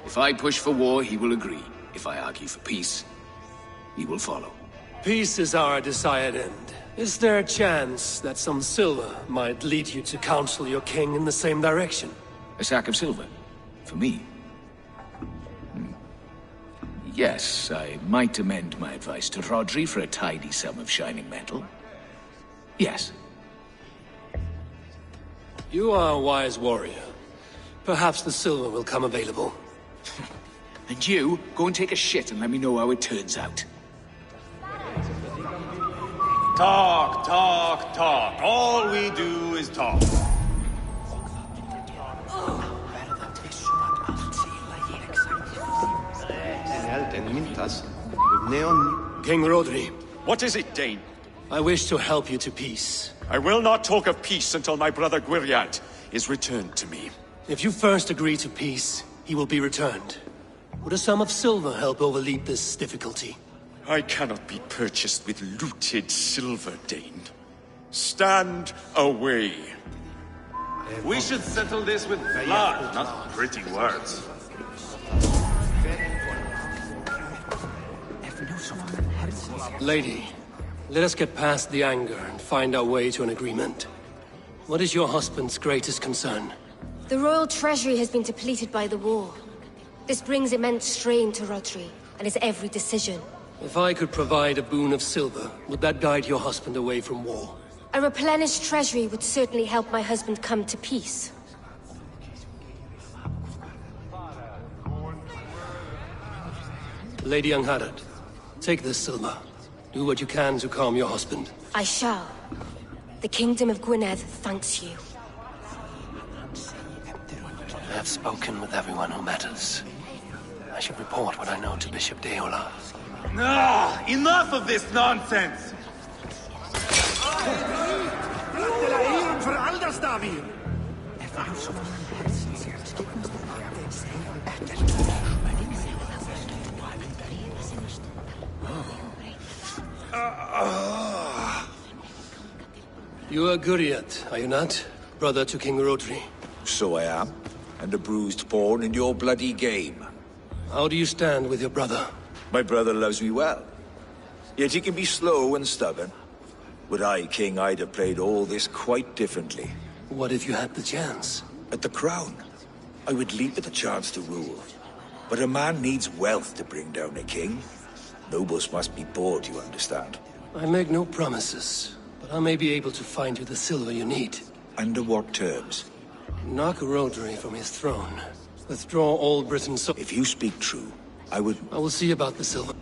If I push for war, he will agree. If I argue for peace, he will follow. Peace is our desired end. Is there a chance that some silver might lead you to counsel your king in the same direction? A sack of silver? For me? Yes, I might amend my advice to Rodri for a tidy sum of shining metal. Yes. You are a wise warrior. Perhaps the silver will come available. And you, go and take a shit and let me know how it turns out. Talk, talk, talk. All we do is talk. King Rodri. What is it, Dane? I wish to help you to peace. I will not talk of peace until my brother Gwriad is returned to me. If you first agree to peace, he will be returned. Would a sum of silver help overleap this difficulty? I cannot be purchased with looted silver, Dane. Stand away. We should settle this with blood, not pretty words. Lady, let us get past the anger and find our way to an agreement. What is your husband's greatest concern? The royal treasury has been depleted by the war. This brings immense strain to Rodri and his every decision. If I could provide a boon of silver, would that guide your husband away from war? A replenished treasury would certainly help my husband come to peace. Lady Angharad, take this silver. Do what you can to calm your husband. I shall. The Kingdom of Gwynedd thanks you. I have spoken with everyone who matters. I should report what I know to Bishop Deola. Ah, enough of this nonsense! You are Gwriad, are you not? Brother to King Rodri. So I am, and a bruised pawn in your bloody game. How do you stand with your brother? My brother loves me well. Yet he can be slow and stubborn. Were I king, I'd have played all this quite differently. What if you had the chance? At the crown, I would leap at the chance to rule. But a man needs wealth to bring down a king. Nobles must be bought, you understand. I make no promises, but I may be able to find you the silver you need. Under what terms? Knock Rodri from his throne. Withdraw all Britain so— If you speak true, I will see about the silver.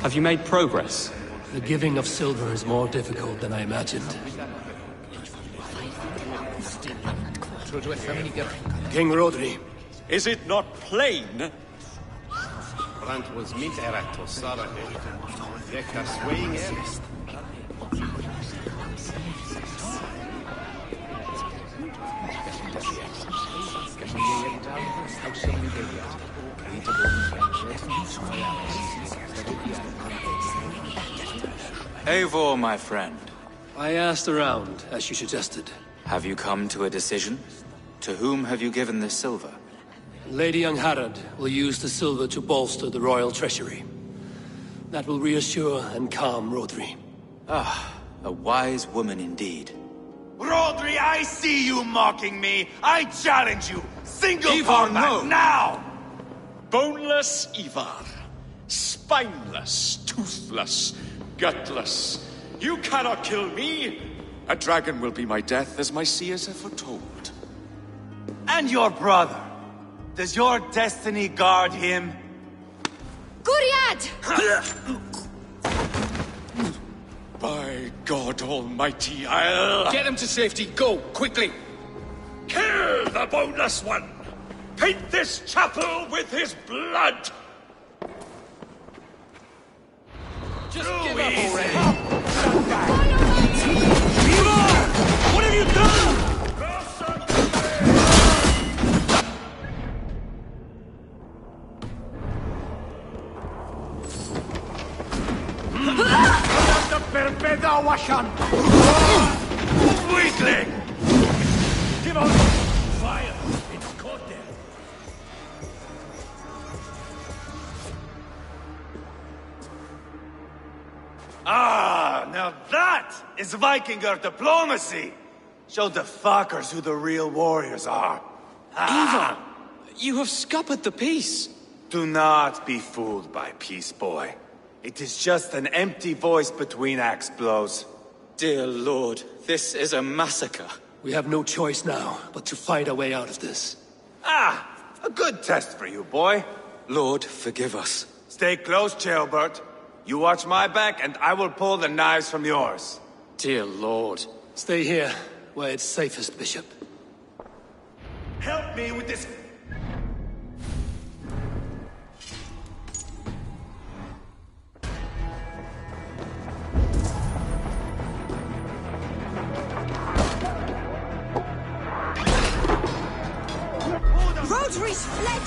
Have you made progress? The giving of silver is more difficult than I imagined. King Rodri. Is it not plain? Eivor, my friend. I asked around, as you suggested. Have you come to a decision? To whom have you given this silver? Lady Angharad will use the silver to bolster the royal treasury. That will reassure and calm Rodri. Ah, a wise woman indeed. Rodri, I see you mocking me! I challenge you! Single Ivar, combat, no! now! Boneless Ivar. Spineless, toothless, gutless. You cannot kill me! A dragon will be my death, as my seers have foretold. And your brother? Does your destiny guard him? Gwriad! By God Almighty, I'll— Get him to safety, go, quickly! Kill the boneless one! Paint this chapel with his blood! Just give up already! What have you done? Weakling! Give on! Fire! It's caught there! Ah, now that is Vikinger diplomacy! Show the fuckers who the real warriors are. Ivar! You have scuppered the peace! Do not be fooled by peace, boy. It is just an empty voice between axe blows. Dear Lord, this is a massacre. We have no choice now, but to fight our way out of this. Ah, a good test for you, boy. Lord, forgive us. Stay close, Ceolbert. You watch my back, and I will pull the knives from yours. Dear Lord. Stay here, where it's safest, Bishop. Help me with this... Rotary's fled!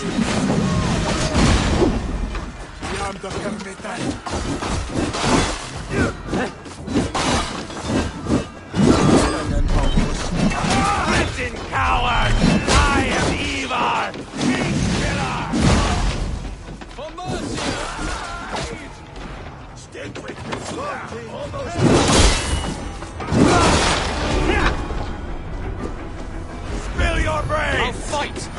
Listen, coward! I am Ivar, King Killer! For mercy! Stick with me, almost... Spill your brains! I'll fight! I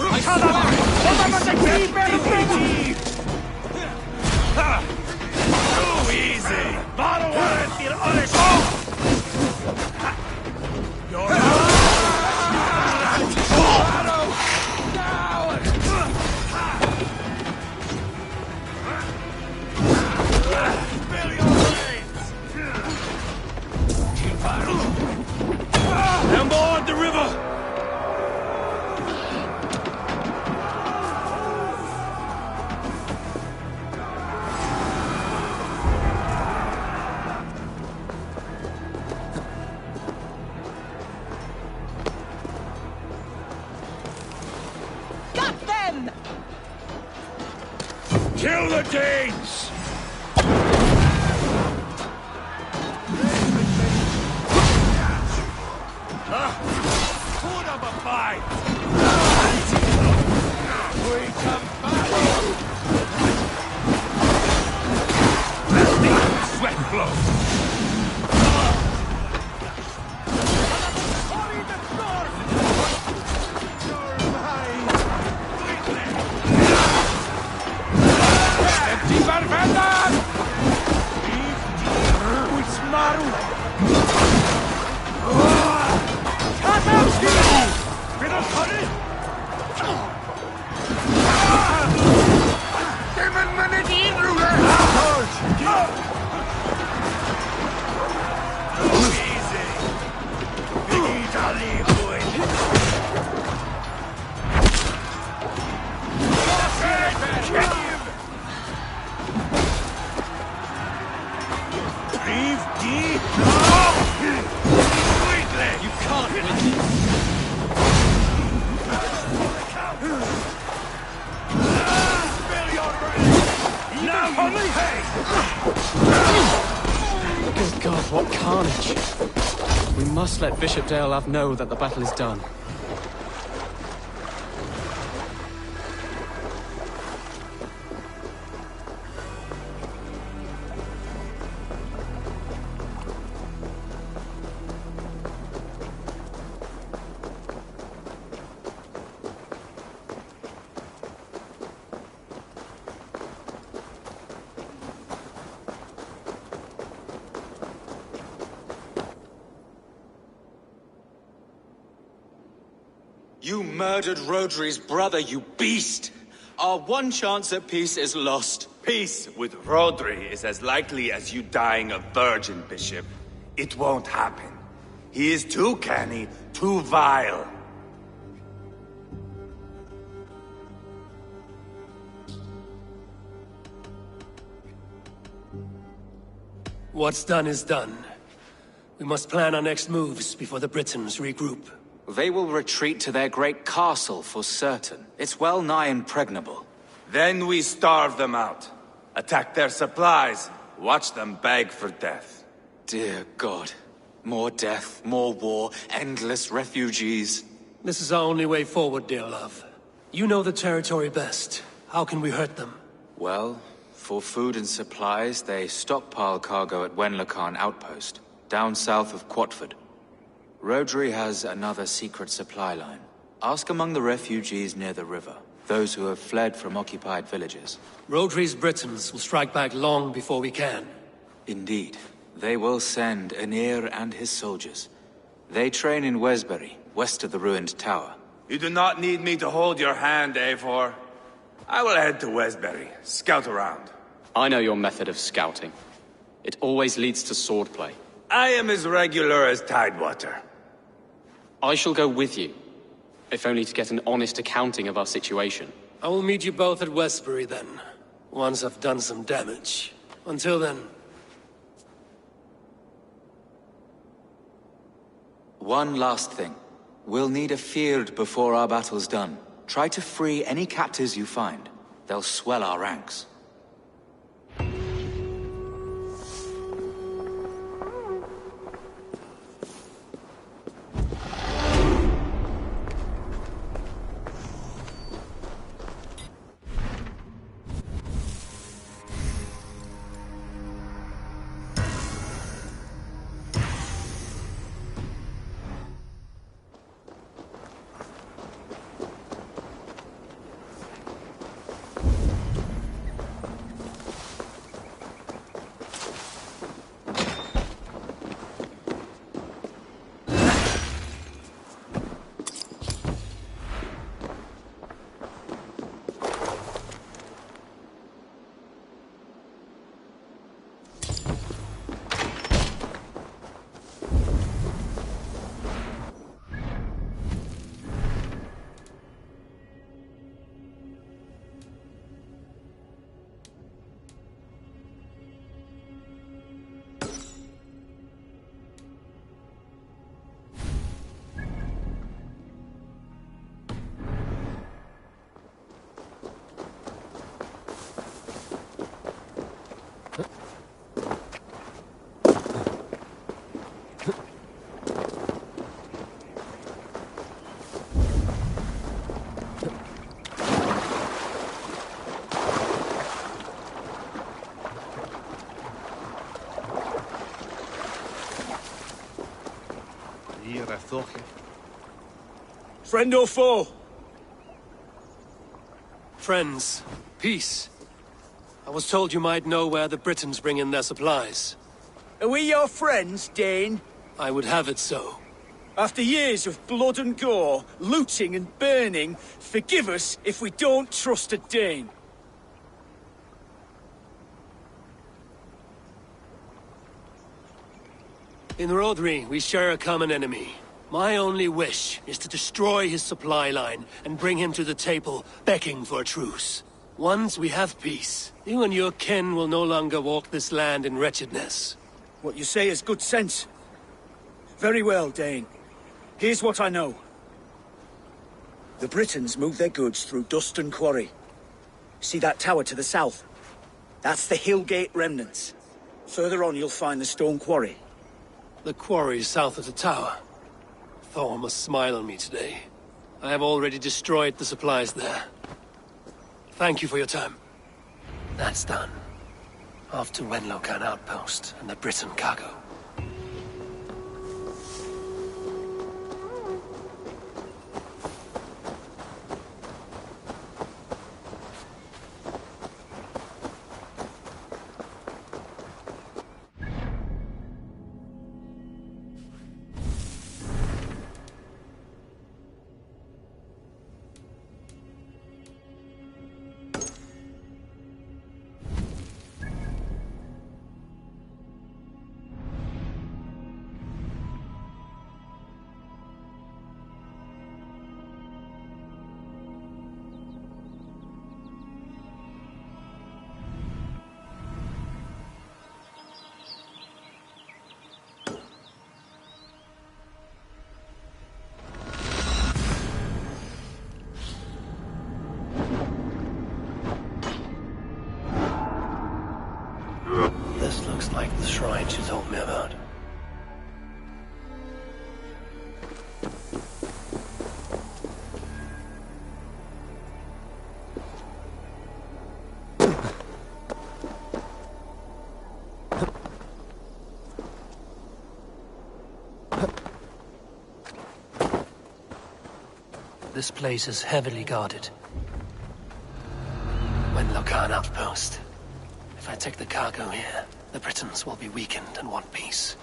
Too easy! Spill your brains! And board the river! Kill the Danes! Put up a fight! We come back! Sweat flows! Good God, what carnage! We must let Bishop Deolav know that the battle is done. You murdered Rodary's brother, you beast! Our one chance at peace is lost. Peace with Rodri is as likely as you dying a virgin, Bishop. It won't happen. He is too canny, too vile. What's done is done. We must plan our next moves before the Britons regroup. They will retreat to their great castle for certain. It's well nigh impregnable. Then we starve them out. Attack their supplies. Watch them beg for death. Dear God. More death, more war, endless refugees. This is our only way forward, dear love. You know the territory best. How can we hurt them? Well, for food and supplies, they stockpile cargo at Wenlocan Outpost, down south of Quatford. Rodri has another secret supply line. Ask among the refugees near the river, those who have fled from occupied villages. Rodri's Britons will strike back long before we can. Indeed. They will send Anir and his soldiers. They train in Wesbury, west of the ruined tower. You do not need me to hold your hand, Eivor. I will head to Wesbury, scout around. I know your method of scouting. It always leads to swordplay. I am as regular as Tidewater. I shall go with you, if only to get an honest accounting of our situation. I will meet you both at Westbury then, once I've done some damage. Until then... One last thing. We'll need a field before our battle's done. Try to free any captives you find. They'll swell our ranks. Friend or foe? Friends. Peace. I was told you might know where the Britons bring in their supplies. Are we your friends, Dane? I would have it so. After years of blood and gore, looting and burning, forgive us if we don't trust a Dane. In Rodri, we share a common enemy. My only wish is to destroy his supply line and bring him to the table, begging for a truce. Once we have peace, you and your kin will no longer walk this land in wretchedness. What you say is good sense. Very well, Dane. Here's what I know. The Britons move their goods through Duston Quarry. See that tower to the south? That's the Hillgate remnants. Further on you'll find the stone quarry. The quarry south of the tower. Thor must smile on me today. I have already destroyed the supplies there. Thank you for your time. That's done. Off to Wenlocan Outpost and the Briton cargo. This looks like the shrine she told me about. This place is heavily guarded. When Locan outpost. If I take the cargo here, the Britons will be weakened and want peace.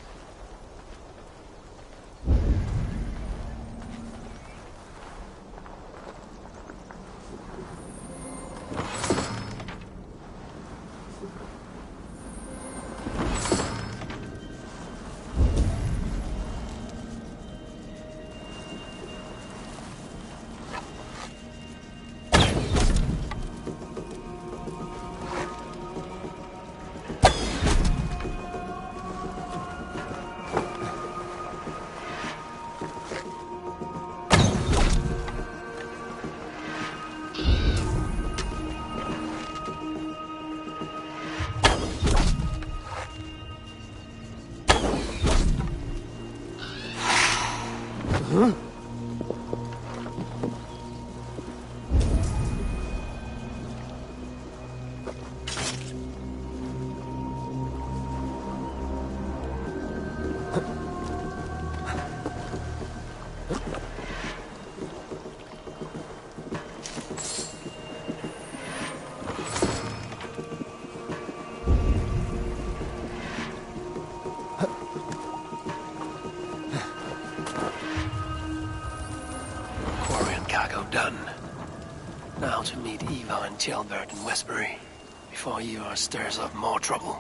Done. Now to meet Eva and Gelbert in Westbury, before Ivar stirs up more trouble.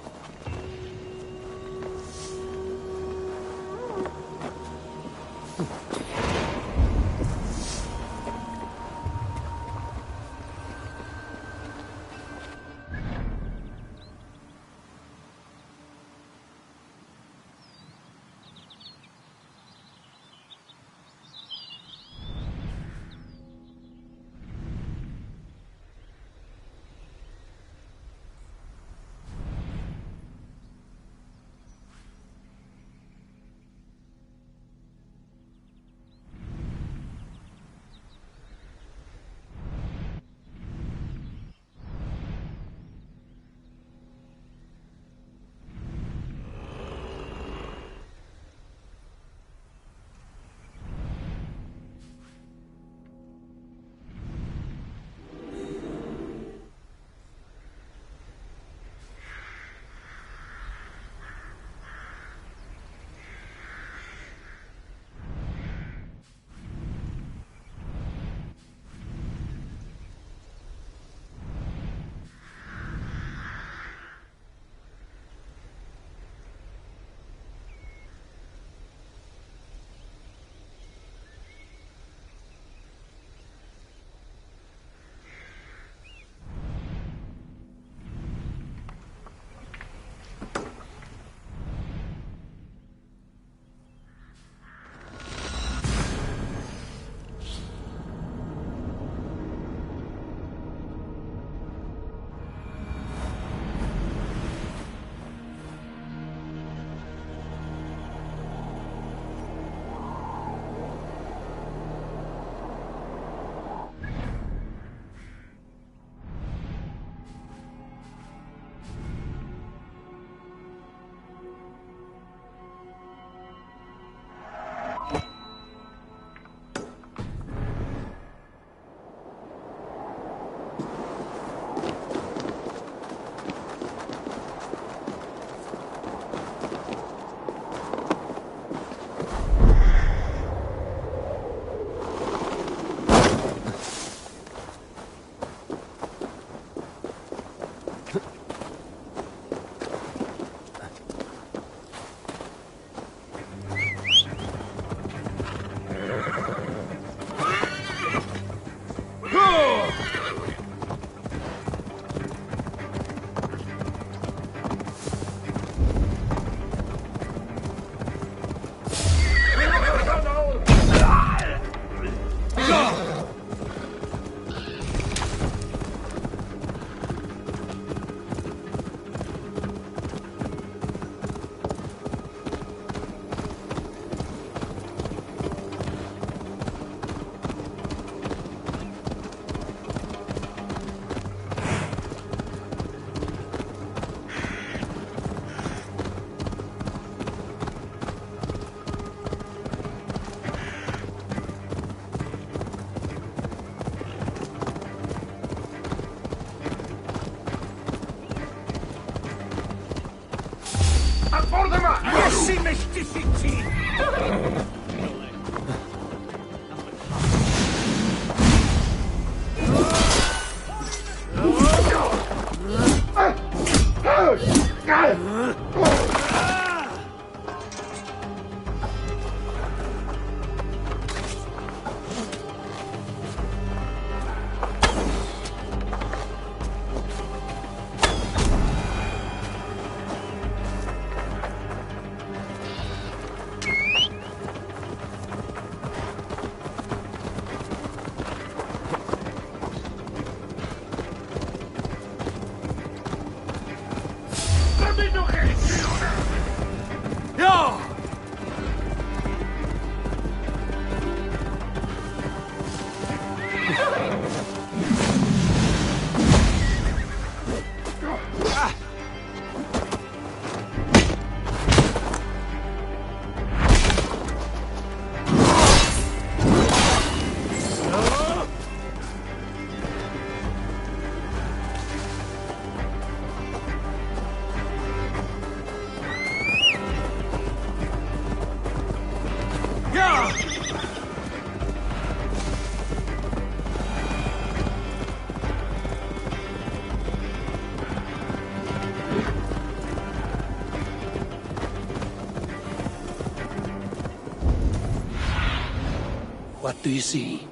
What do you see?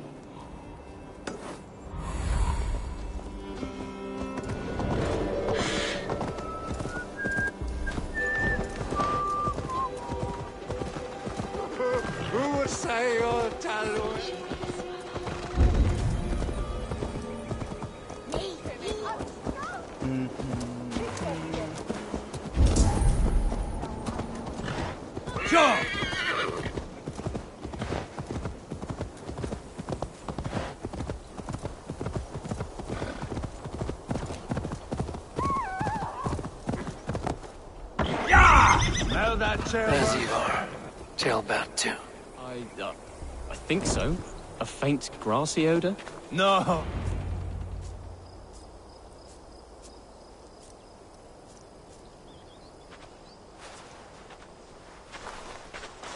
As you are. Tailbat too. I think so. A faint grassy odor? No.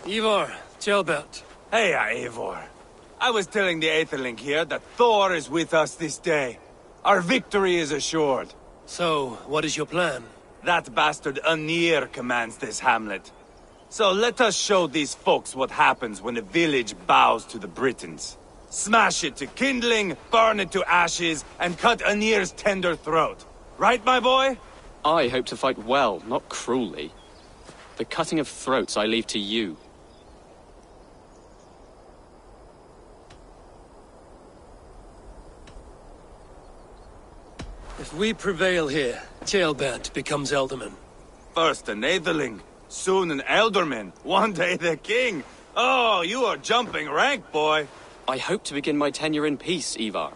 Ivor, Tailbat. Hey, Eivor. I was telling the Aetherling here that Thor is with us this day. Our victory is assured. So, what is your plan? That bastard Anir commands this hamlet. So let us show these folks what happens when a village bows to the Britons. Smash it to kindling, burn it to ashes, and cut Anir's tender throat. Right, my boy? I hope to fight well, not cruelly. The cutting of throats I leave to you. If we prevail here, Tailbat becomes Elderman. First an Aetherling, soon an Elderman, one day the king. Oh, you are jumping rank, boy. I hope to begin my tenure in peace, Ivar.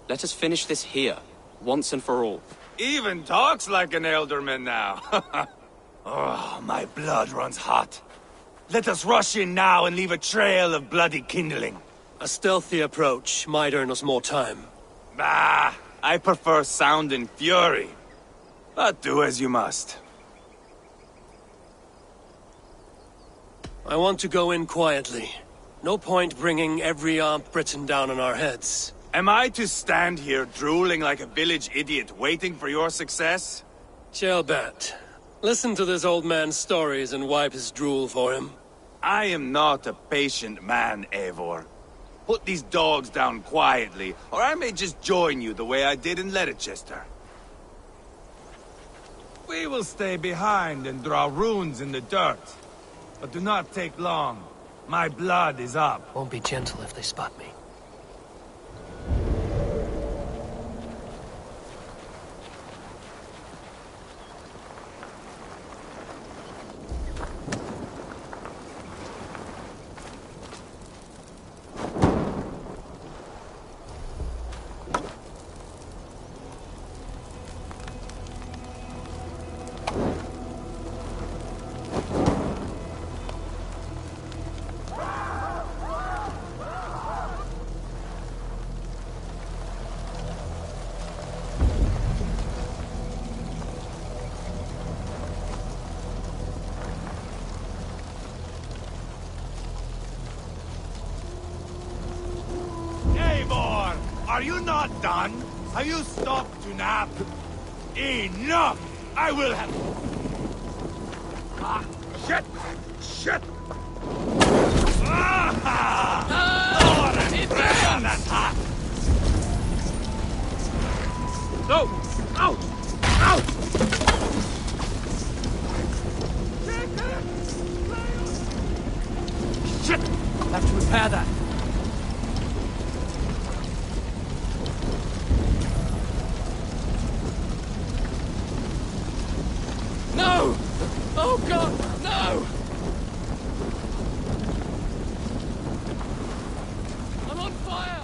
Let us finish this here, once and for all. Even talks like an Elderman now. Oh, my blood runs hot. Let us rush in now and leave a trail of bloody kindling. A stealthy approach might earn us more time. Bah, I prefer sound and fury. But do as you must. I want to go in quietly. No point bringing every armed Briton down on our heads. Am I to stand here drooling like a village idiot waiting for your success? Tailbat, listen to this old man's stories and wipe his drool for him. I am not a patient man, Eivor. Put these dogs down quietly, or I may just join you the way I did in Leicester. We will stay behind and draw runes in the dirt. But do not take long. My blood is up. Won't be gentle if they spot me. are you not done? Have you stopped to nap? Enough! I will have... Ah, shit! Shit! Ah! Oh, that's hot! No! Out! Out! Shit! I'll have to repair that. No! Oh God, no! I'm on fire!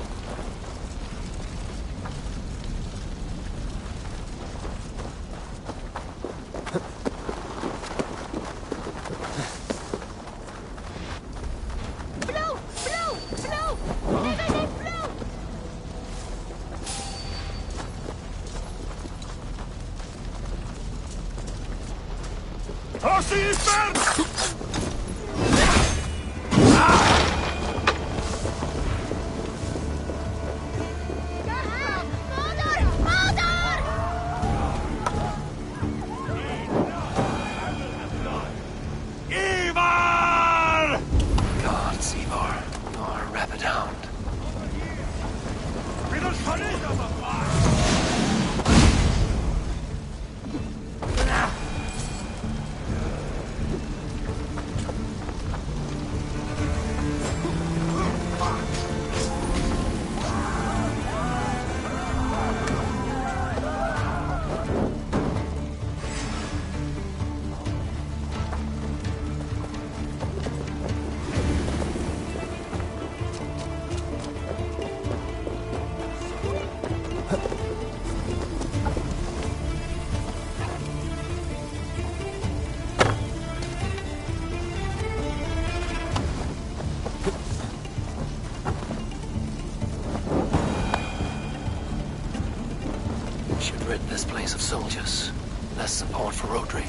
This place of soldiers. Less support for Rodri.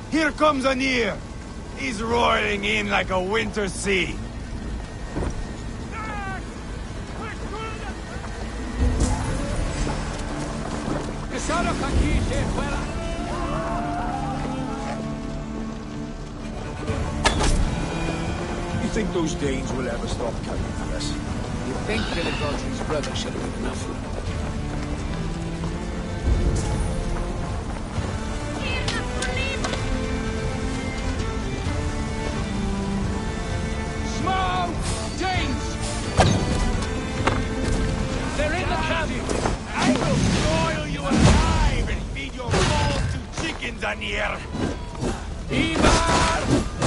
Here comes Anir! He's roaring in like a winter sea. You think those Danes will ever stop coming for us? You think killing Rodri's brother should have been enough for him? Anir! Ivar!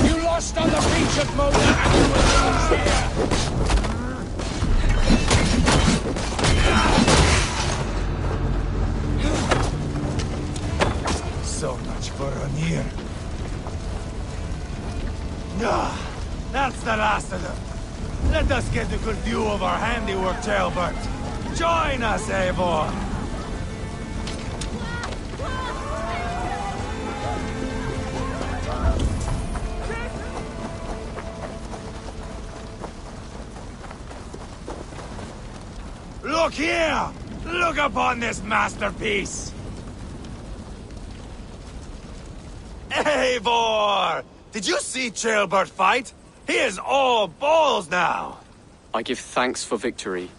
You lost on the beach of Mona and you will lose here! So much for Anir. Ah, that's the last of them. Let us get a good view of our handiwork, Talbot. Join us, Eivor! Look here! Look upon this masterpiece! Eivor! Did you see Ceolbert fight? He is all balls now! I give thanks for victory,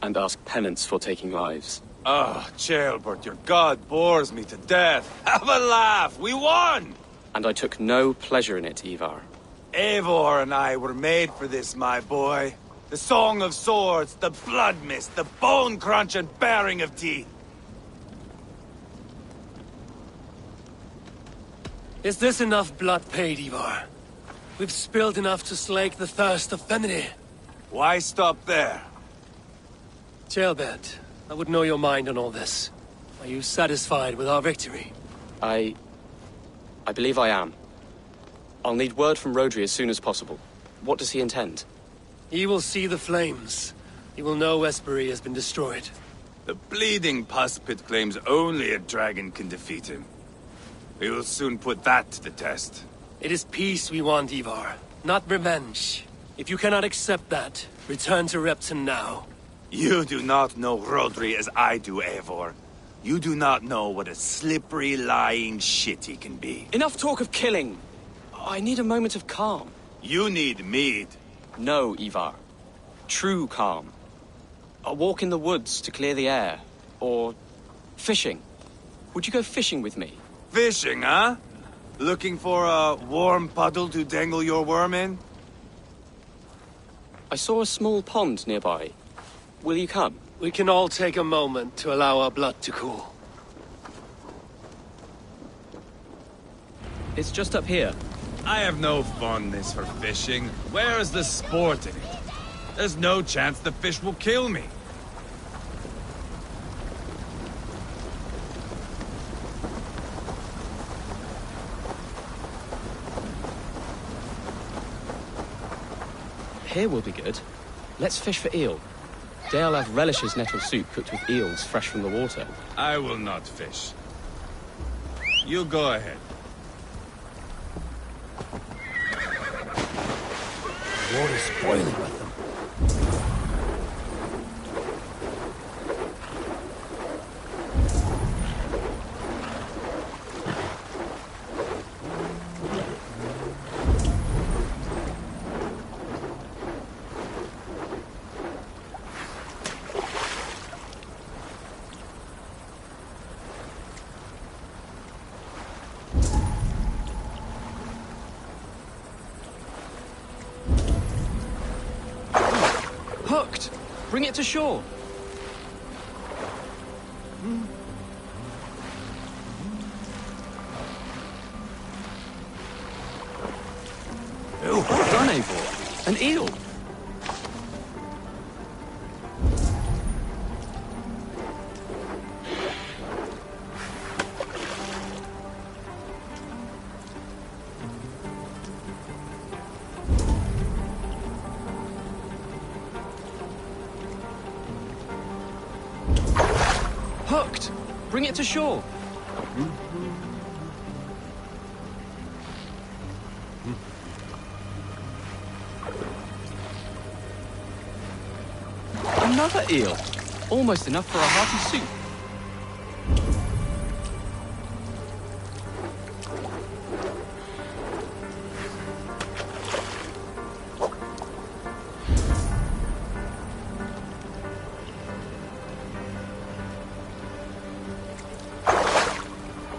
and ask penance for taking lives. Oh, Ceolbert, your god bores me to death. Have a laugh! We won! And I took no pleasure in it, Ivar. Eivor and I were made for this, my boy. The song of swords, the blood mist, the bone crunch and baring of teeth. Is this enough blood paid, Ivar? We've spilled enough to slake the thirst of Fenrir. Why stop there? Ceolbert, I would know your mind on all this. Are you satisfied with our victory? I believe I am. I'll need word from Rodri as soon as possible. What does he intend? He will see the flames. He will know Espery has been destroyed. The bleeding puspit claims only a dragon can defeat him. We will soon put that to the test. It is peace we want, Ivar, not revenge. If you cannot accept that, return to Repton now. You do not know Rodri as I do, Eivor. You do not know what a slippery, lying shit he can be. Enough talk of killing! I need a moment of calm. You need mead. No, Ivar. True calm. A walk in the woods to clear the air. Or fishing. Would you go fishing with me? Fishing, huh? Looking for a warm puddle to dangle your worm in? I saw a small pond nearby. Will you come? We can all take a moment to allow our blood to cool. It's just up here. I have no fondness for fishing. Where is the sport in it? There's no chance the fish will kill me. Here will be good. Let's fish for eel. Deolav relishes nettle soup cooked with eels fresh from the water. I will not fish. You go ahead. The water's spoiling with them. Hooked! Bring it to shore! Oh, well done, Eivor. An eel! Hooked! Bring it to shore! Another eel! Almost enough for a hearty soup.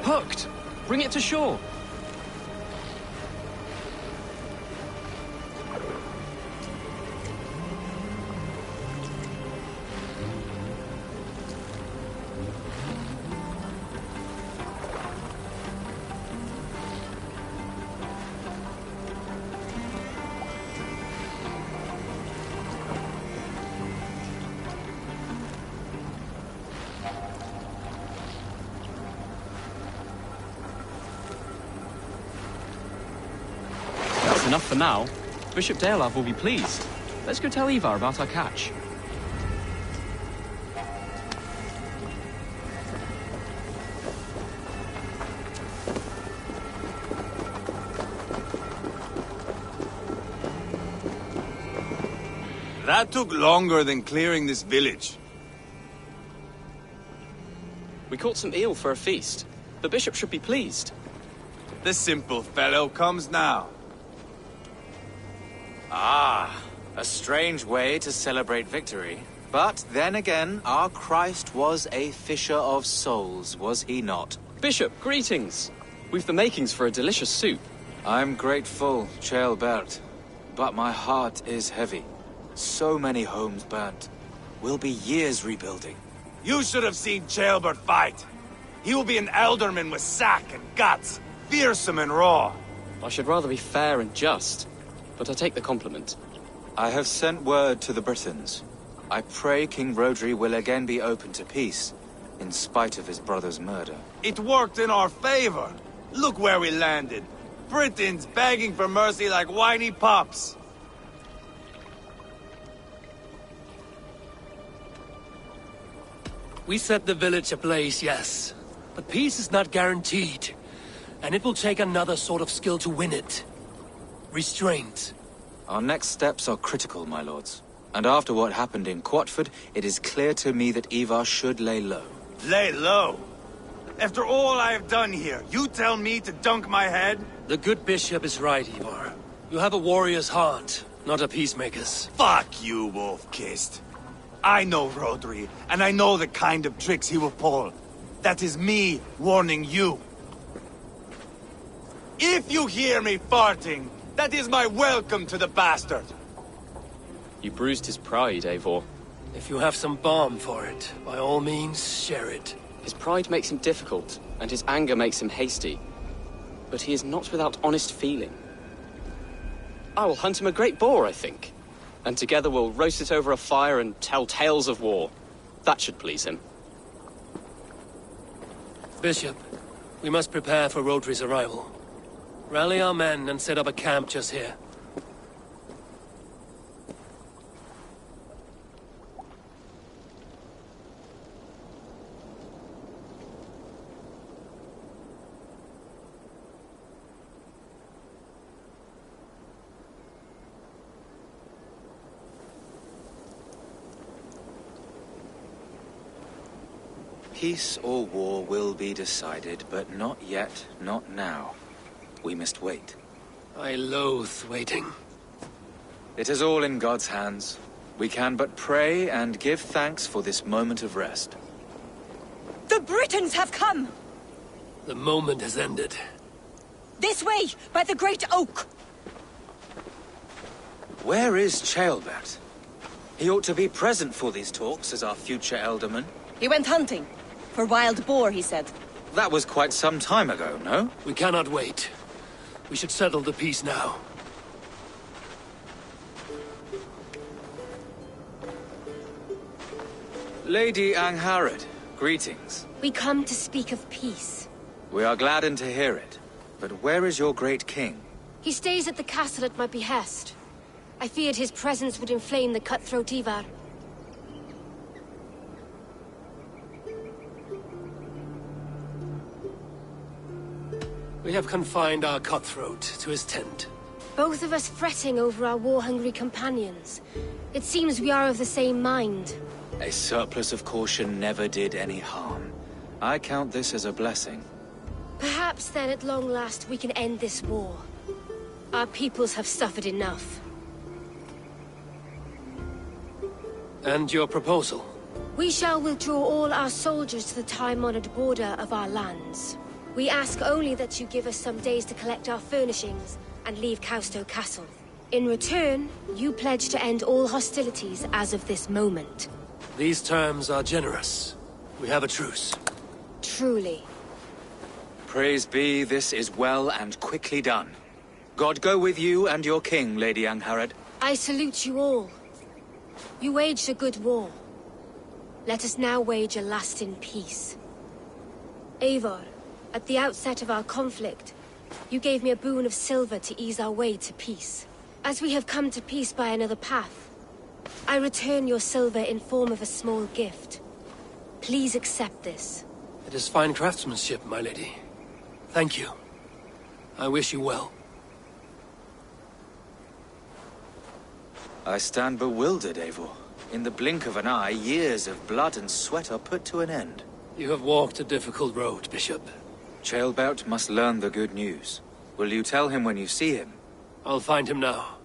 Hooked! Bring it to shore! That's enough for now. Bishop Deolav will be pleased. Let's go tell Ivar about our catch. That took longer than clearing this village. We caught some eel for a feast. The bishop should be pleased. The simple fellow comes now. Ah, a strange way to celebrate victory. But then again, our Christ was a fisher of souls, was he not? Bishop, greetings! We've the makings for a delicious soup. I'm grateful, Ceolbert, but my heart is heavy. So many homes burnt. We'll be years rebuilding. You should have seen Ceolbert fight. He will be an alderman with sack and guts. fearsome and raw. I should rather be fair and just, but I take the compliment. I have sent word to the Britons. I pray King Rodri will again be open to peace, in spite of his brother's murder. It worked in our favor. Look where we landed. Britons begging for mercy like whiny pups. We set the village ablaze, yes. But peace is not guaranteed. And it will take another sort of skill to win it. Restraint. Our next steps are critical, my lords. And after what happened in Quatford, it is clear to me that Ivar should lay low. Lay low? After all I have done here, you tell me to dunk my head? The good bishop is right, Ivar. You have a warrior's heart, not a peacemaker's. Fuck you, Wolf-Kissed. I know Rodri, and I know the kind of tricks he will pull. That is me warning you. If you hear me farting, that is my welcome to the bastard. You bruised his pride, Eivor. If you have some balm for it, by all means, share it. His pride makes him difficult, and his anger makes him hasty. But he is not without honest feeling. I will hunt him a great boar, I think. And together we'll roast it over a fire and tell tales of war. That should please him. Bishop, we must prepare for Rodri's arrival. Rally our men and set up a camp just here. Peace or war will be decided, but not yet, not now. We must wait. I loathe waiting. It is all in God's hands. We can but pray and give thanks for this moment of rest. The Britons have come! The moment has ended. This way, by the great oak! Where is Ceolbert? He ought to be present for these talks as our future elderman. He went hunting. For wild boar, he said. That was quite some time ago, no? We cannot wait. We should settle the peace now. Lady Angharad, greetings. We come to speak of peace. We are gladdened to hear it. But where is your great king? He stays at the castle at my behest. I feared his presence would inflame the cutthroat Ivar. We have confined our cutthroat to his tent. Both of us fretting over our war-hungry companions. It seems we are of the same mind. A surplus of caution never did any harm. I count this as a blessing. Perhaps then at long last we can end this war. Our peoples have suffered enough. And your proposal? We shall withdraw all our soldiers to the time-honored border of our lands. We ask only that you give us some days to collect our furnishings and leave Causto Castle. In return, you pledge to end all hostilities as of this moment. These terms are generous. We have a truce. Truly. Praise be, this is well and quickly done. God go with you and your king, Lady Angharad. I salute you all. You waged a good war. Let us now wage a lasting peace. Eivor, at the outset of our conflict, you gave me a boon of silver to ease our way to peace. As we have come to peace by another path, I return your silver in form of a small gift. Please accept this. It is fine craftsmanship, my lady. Thank you. I wish you well. I stand bewildered, Eivor. In the blink of an eye, years of blood and sweat are put to an end. You have walked a difficult road, Bishop. Ceolbert must learn the good news. Will you tell him when you see him? I'll find him now.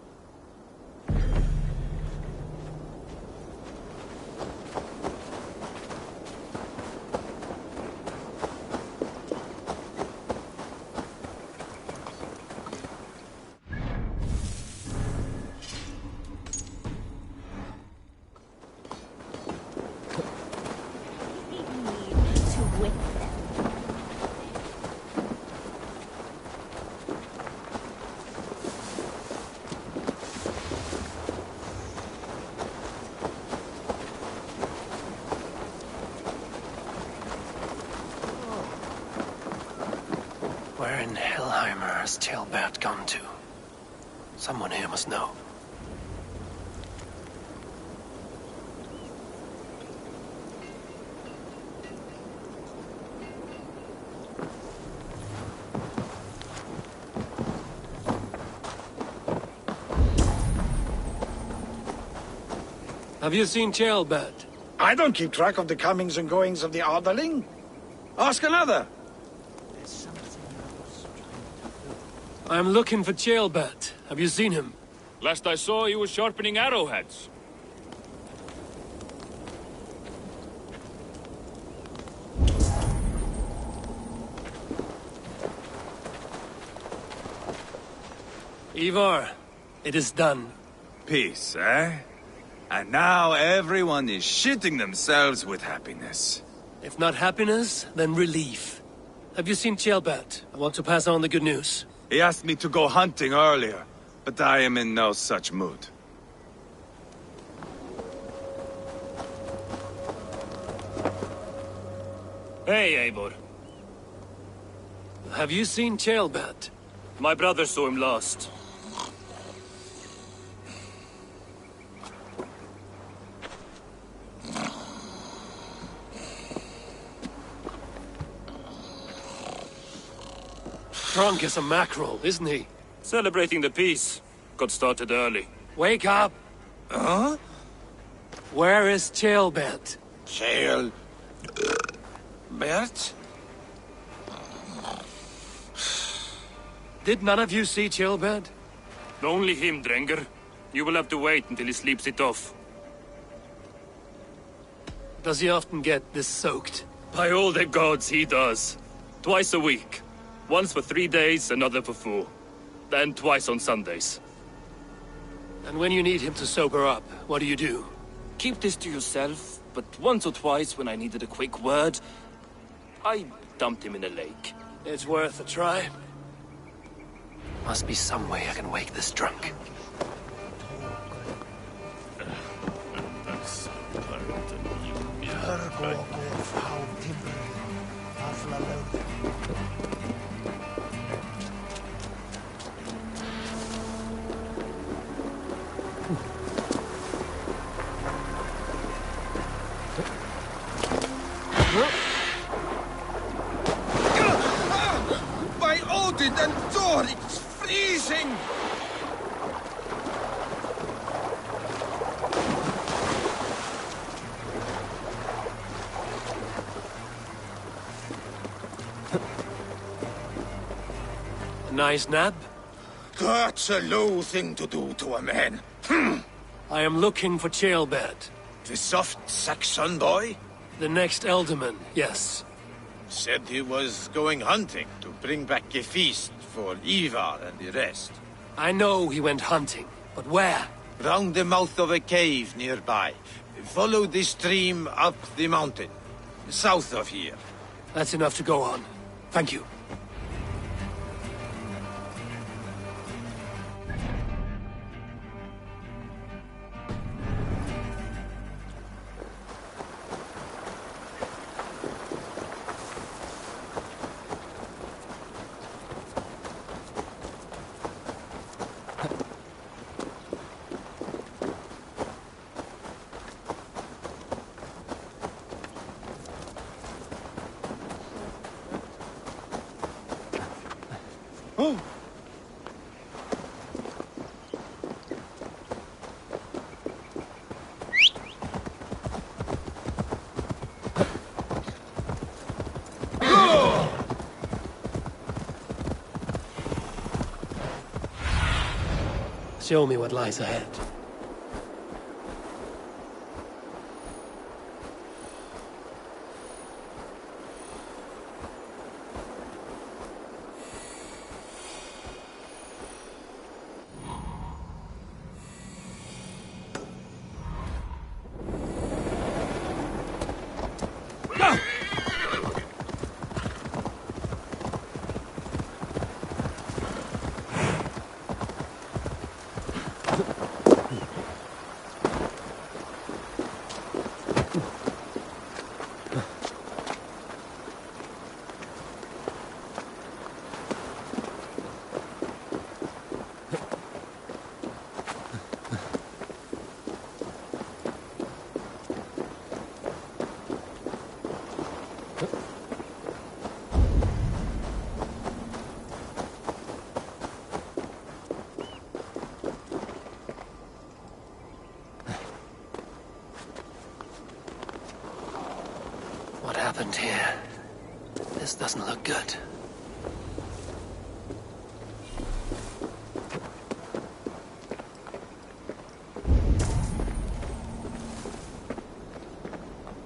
Where in Hellheimer has Tailbat gone to? Someone here must know. Have you seen Tailbat? I don't keep track of the comings and goings of the Arderling. Ask another. I'm looking for Tailbat. Have you seen him? Last I saw, he was sharpening arrowheads. Ivar, it is done. Peace, eh? And now everyone is shitting themselves with happiness. If not happiness, then relief. Have you seen Tailbat? I want to pass on the good news. He asked me to go hunting earlier, but I am in no such mood. Hey, Eivor. Have you seen Tailbat? My brother saw him last. Drunk as a mackerel, isn't he? Celebrating the peace. Got started early. Wake up! Huh? Where is Tailbat? Bert? Did none of you see Tailbat? Only him, Drenger. You will have to wait until he sleeps it off. Does he often get this soaked? By all the gods, he does. Twice a week. Once for 3 days, another for 4. Then twice on Sundays. And when you need him to sober up, what do? Keep this to yourself, but once or twice when I needed a quick word, I dumped him in a lake. It's worth a try. Must be some way I can wake this drunk. By Odin and Thor, it's freezing! Nice nap? That's a low thing to do to a man. I am looking for Tailbat. The soft Saxon boy? The next Elderman, yes. Said he was going hunting to bring back a feast for Ivar and the rest. I know he went hunting, but where? Round the mouth of a cave nearby. Follow the stream up the mountain. South of here. That's enough to go on. Thank you. Show me what lies ahead. happened here? This doesn't look good.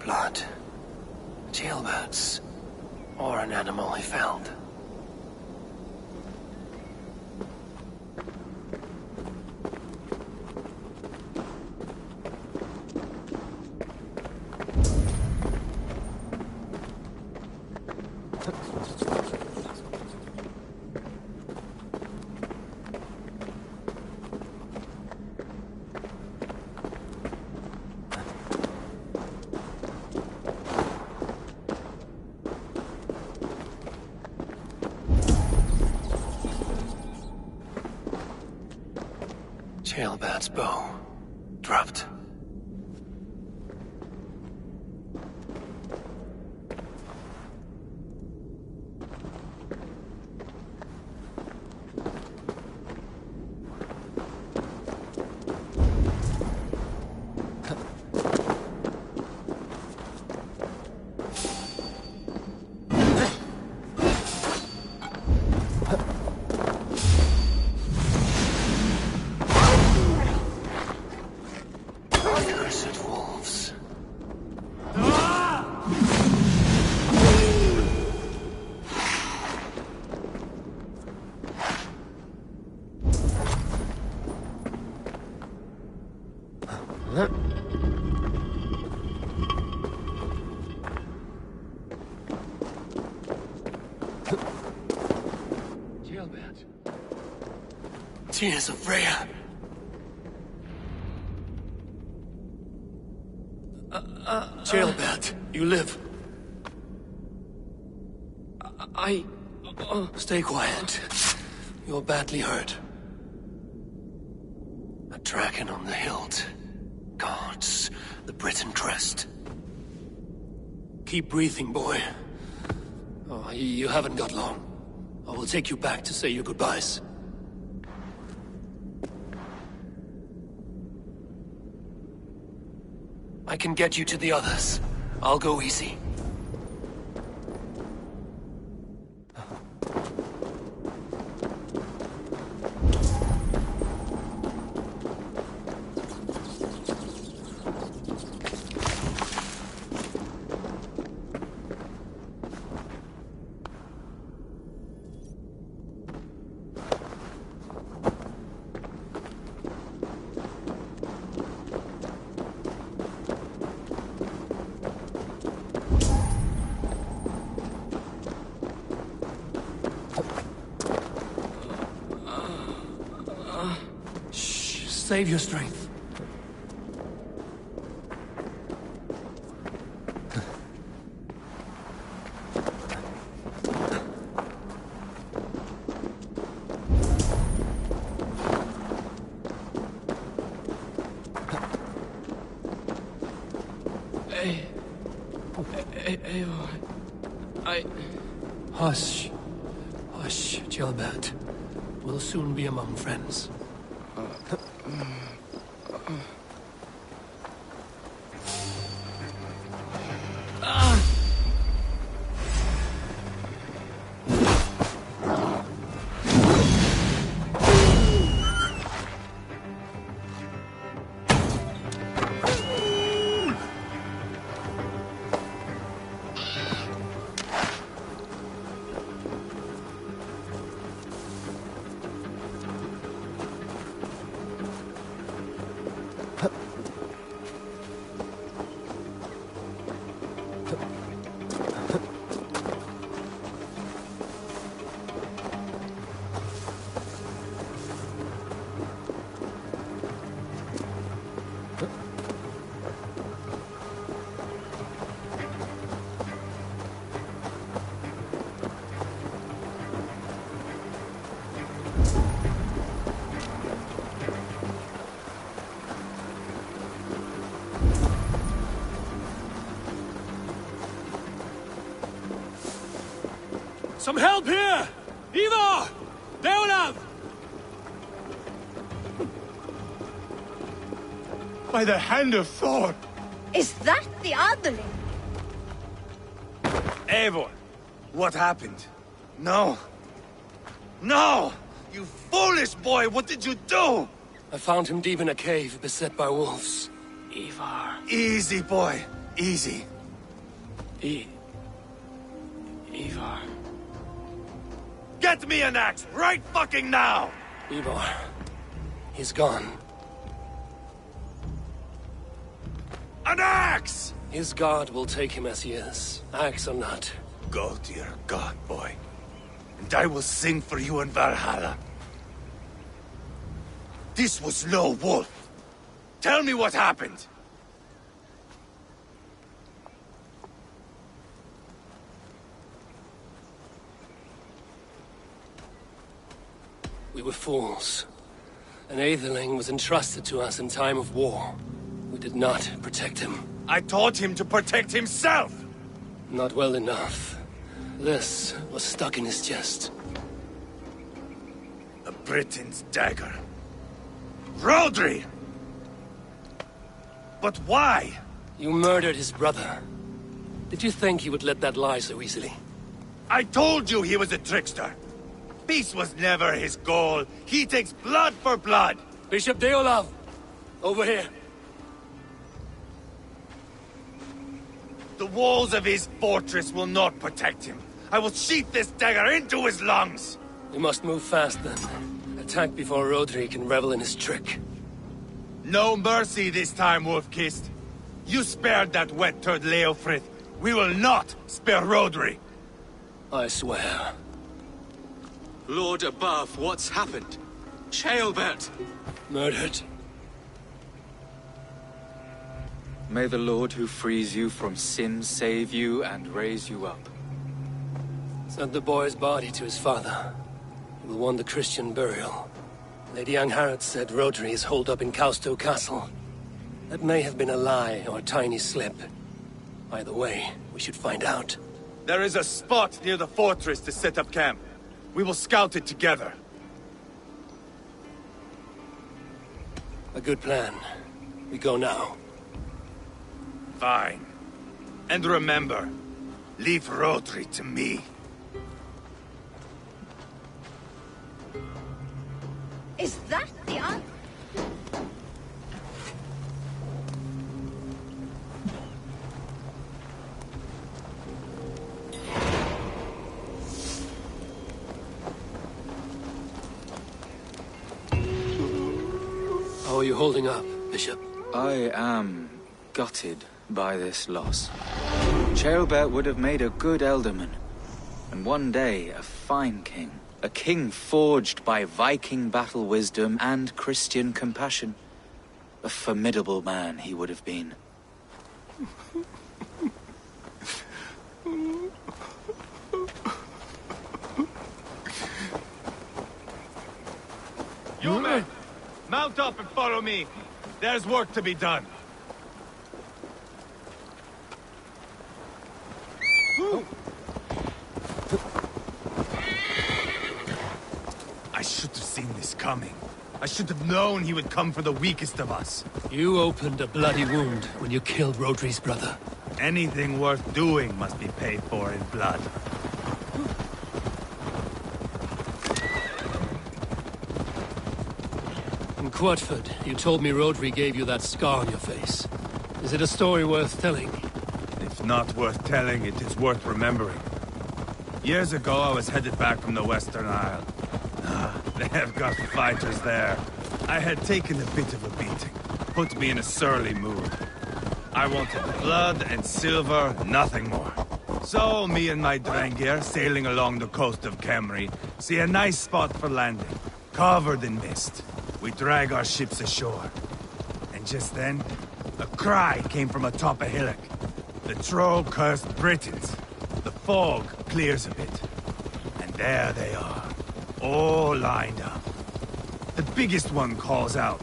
Blood. Jailbirds. Or an animal he felled. Jailbird's bow. Dropped. Cursed wolves. Jailbird. Tears of Freya. Jailbird, you live. Stay quiet. You're badly hurt. A dragon on the hilt. Guards the Briton crest. Keep breathing, boy. Oh, you haven't got long. I will take you back to say your goodbyes. I can get you to the others. I'll go easy. Save your strength. Hush. Hush, Gilbert. We'll soon be among friends. Some help here! Ivar! Deolav! By the hand of Thor! Is that the Underling? Eivor, what happened? No. No! You foolish boy, what did you do? I found him deep in a cave, beset by wolves. Ivar. Easy, boy. Easy. Ivar. Get me an axe, right fucking now! Ivar. He's gone. An axe! His god will take him as he is, axe or not. Go to your god, boy. And I will sing for you in Valhalla. This was no wolf. Tell me what happened. We were fools. An Aetherling was entrusted to us in time of war. We did not protect him. I taught him to protect himself! Not well enough. This was stuck in his chest. A Briton's dagger. Rodri! But why? You murdered his brother. Did you think he would let that lie so easily? I told you he was a trickster. Peace was never his goal. He takes blood for blood. Bishop Deolav! Over here. The walls of his fortress will not protect him. I will sheath this dagger into his lungs! We must move fast then. Attack before Rodri can revel in his trick. No mercy this time, Wolf-Kissed. You spared that wet turd Leofrith. We will not spare Rodri. I swear. Lord above, what's happened? Ceolbert! Murdered. May the Lord who frees you from sin save you and raise you up. Sent the boy's body to his father. He will want the Christian burial. Lady Angharad said Rodri is holed up in Kausto Castle. That may have been a lie or a tiny slip. Either way, we should find out. There is a spot near the fortress to set up camp. We will scout it together. A good plan. We go now. Fine. And remember, leave Rodri to me. Is that the answer? How are you holding up, Bishop? I am gutted by this loss. Ceolbert would have made a good ealdorman, and one day a fine king. A king forged by Viking battle wisdom and Christian compassion. A formidable man he would have been. You men, mount up and follow me. There's work to be done. I should have seen this coming. I should have known he would come for the weakest of us. You opened a bloody wound when you killed Rodri's brother. Anything worth doing must be paid for in blood. In Quatford, you told me Rodri gave you that scar on your face. Is it a story worth telling? If not worth telling, it is worth remembering. Years ago, I was headed back from the Western Isle. They have got fighters there. I had taken a bit of a beating. Put me in a surly mood. I wanted blood and silver, nothing more. So, me and my Drengir, sailing along the coast of Kemri, see a nice spot for landing, covered in mist. We drag our ships ashore. And just then, a cry came from atop a hillock. The troll-cursed Britons. The fog clears a bit. And there they are, all lined up. The biggest one calls out,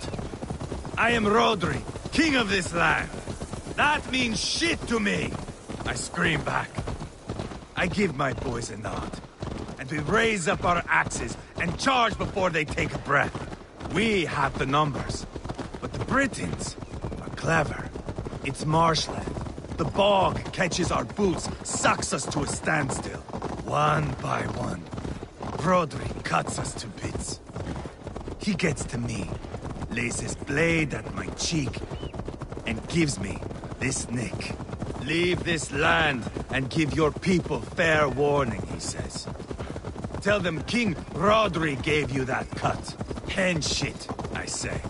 "I am Rodri, king of this land." That means shit to me! I scream back. I give my boys a nod. And we raise up our axes and charge before they take a breath. We have the numbers. But the Britons are clever. It's marshland. The bog catches our boots, sucks us to a standstill. One by one, Rodri cuts us to bits. He gets to me, lays his blade at my cheek, and gives me this nick. Leave this land and give your people fair warning, he says. Tell them King Rodri gave you that cut. Hen shit, I say.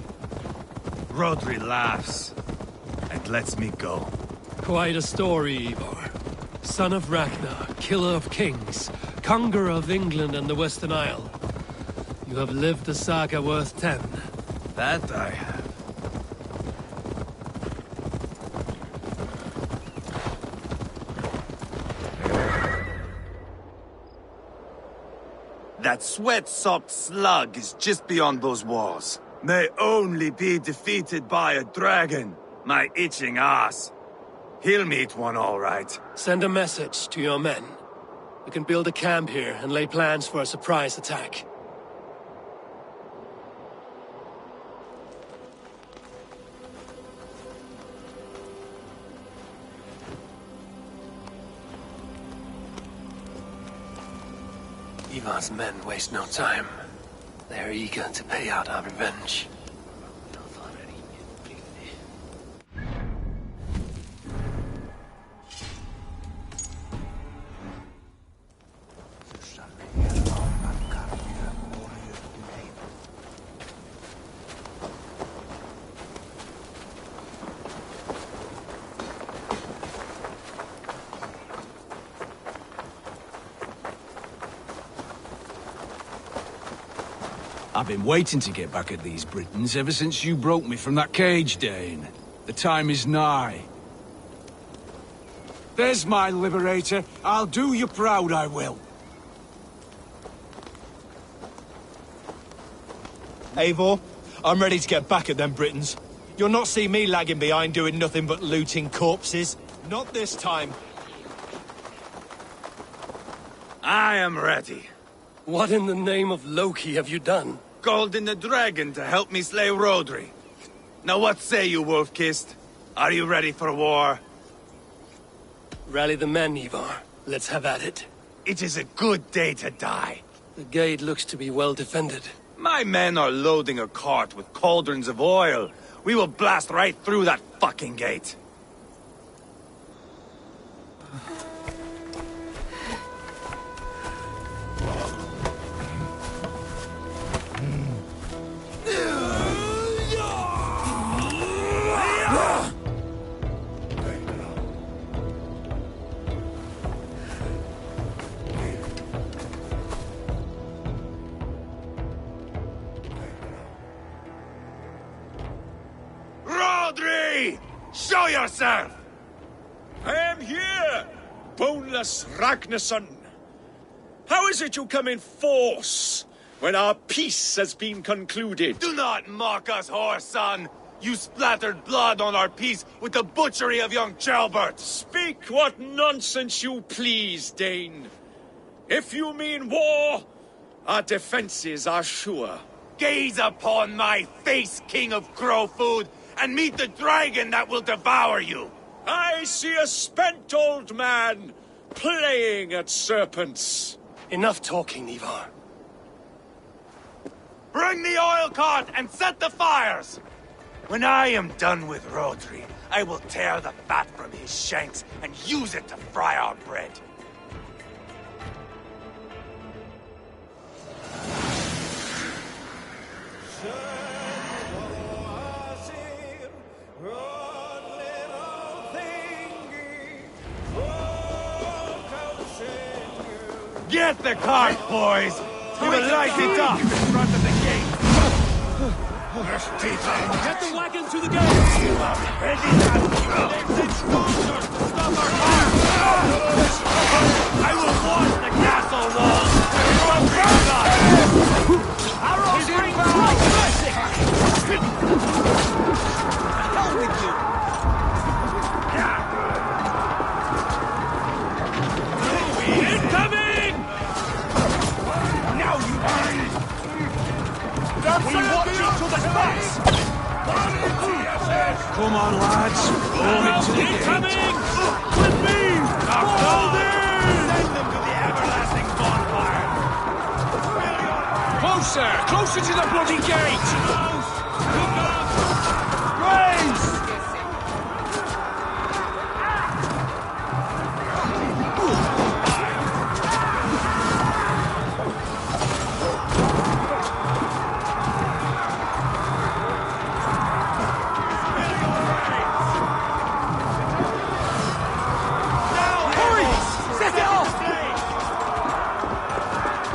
Rodri laughs and lets me go. Quite a story, Ivar. Son of Ragnar, killer of kings, conqueror of England and the Western Isle. You have lived a saga worth 10. That I have. That sweat-sopped slug is just beyond those walls. May only be defeated by a dragon, my itching ass. He'll meet one all right. Send a message to your men. We can build a camp here and lay plans for a surprise attack. Ivar's men waste no time. They are eager to pay out our revenge. I've been waiting to get back at these Britons ever since you broke me from that cage, Dane. The time is nigh. There's my liberator. I'll do you proud, I will. Eivor, I'm ready to get back at them Britons. You'll not see me lagging behind doing nothing but looting corpses. Not this time. I am ready. What in the name of Loki have you done? Called in the dragon to help me slay Rodri. Now what say you, Wolf-Kissed? Are you ready for war? Rally the men, Ivar. Let's have at it. It is a good day to die. The gate looks to be well defended. My men are loading a cart with cauldrons of oil. We will blast right through that fucking gate. Rodri! Show yourself! I am here, boneless Ragnarsson. How is it you come in force when our peace has been concluded? Do not mock us, whoreson! You splattered blood on our peace with the butchery of young Chalbert! Speak what nonsense you please, Dane. If you mean war, our defenses are sure. Gaze upon my face, King of Crow Food, and meet the dragon that will devour you! I see a spent old man playing at serpents. Enough talking, Ivar. Bring the oil cart and set the fires! When I am done with Rodri, I will tear the fat from his shanks and use it to fry our bread. Get the cart, boys! We will light it up in front of the gate! Get the wagon to the gate! Ready now! They've sent soldiers to stop our cart! I will watch the castle walls! Arrows inbound! Hell with you! Incoming! Now you mind! We watch it to the face! Come on, lads. Home into the gate. Incoming! Closer to the bloody gate! Look up! Raise!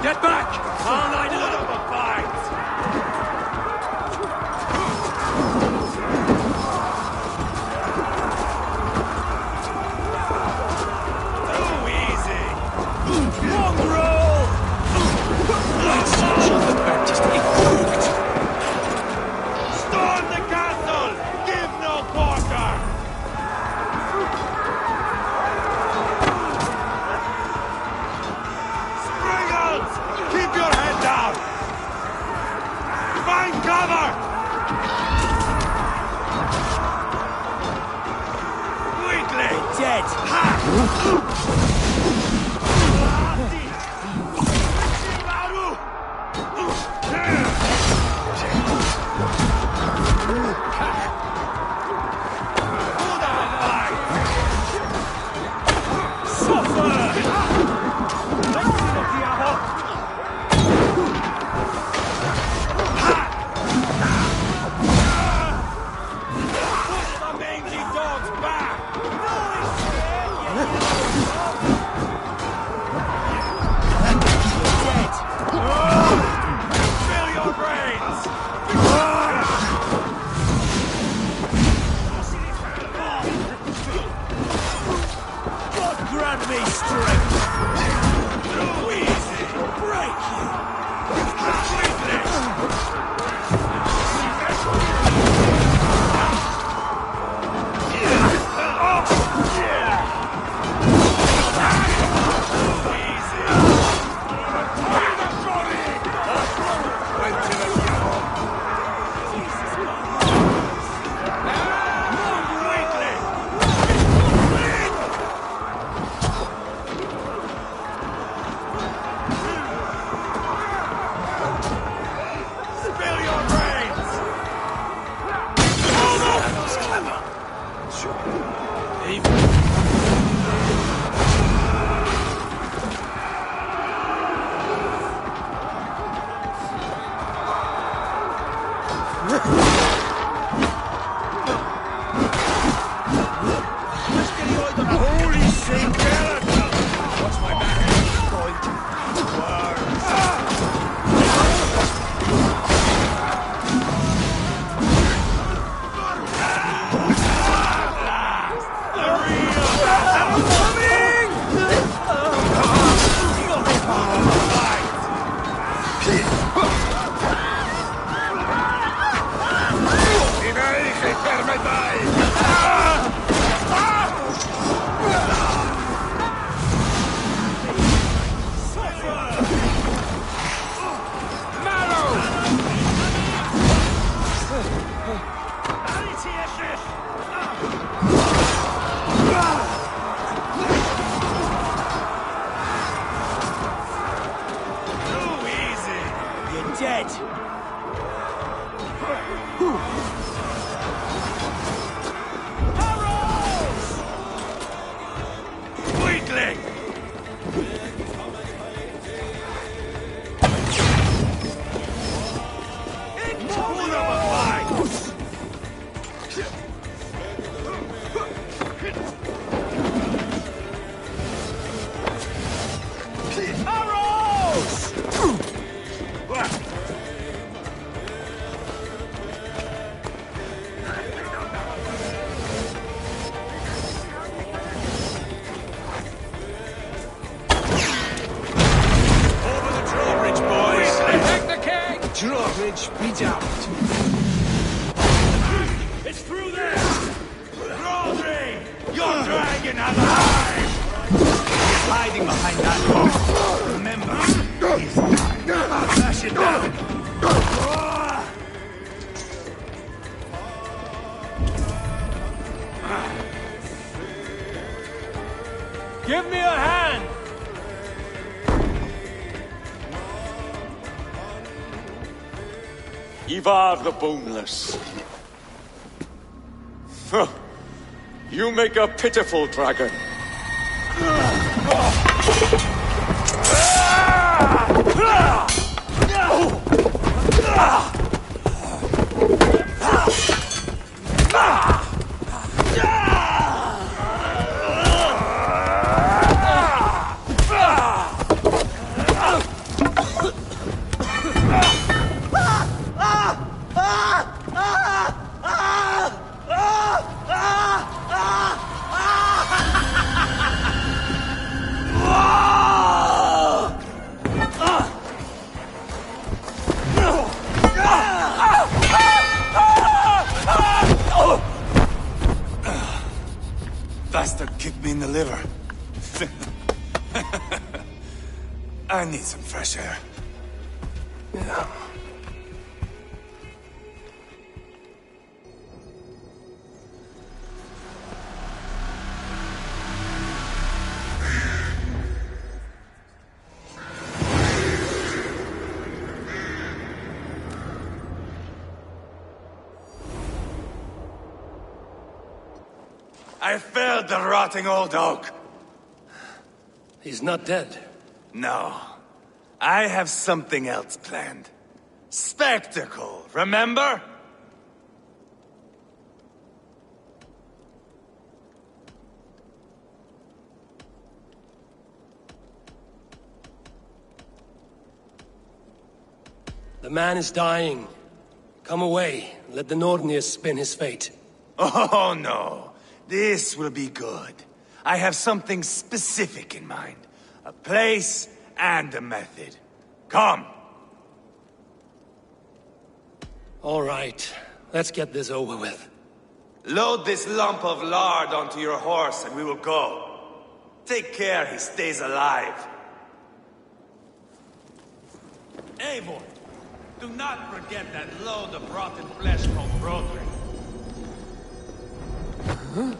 Get back! I'll line it up a fight! Too easy! Long roll! John the Baptist equipped! Storm the castle! Give no quarter! Springles! Keep your head down! Find cover! Quickly! Dead! Grant me strength! Too easy! Break you! Completely! Holy Saint Galata! What's my back? Going dead! Arrows! Weakling! More of a fight! Arrows! Drawbridge beat out. It's through there! Rodri! Your dragon alive! He's hiding behind that rock. Remember, he's mine. Smash it down! Give me a hand! Ivar the Boneless. Huh. You make a pitiful dragon. Bastard kicked me in the liver. I need some fresh air. Yeah. I felled the rotting old oak. He's not dead. No. I have something else planned. Spectacle, remember? The man is dying. Come away. Let the Nordnir spin his fate. Oh, no. This will be good. I have something specific in mind. A place and a method. Come. All right. Let's get this over with. Load this lump of lard onto your horse and we will go. Take care he stays alive. Eivor, do not forget that load of rotten flesh called Broderick. Huh?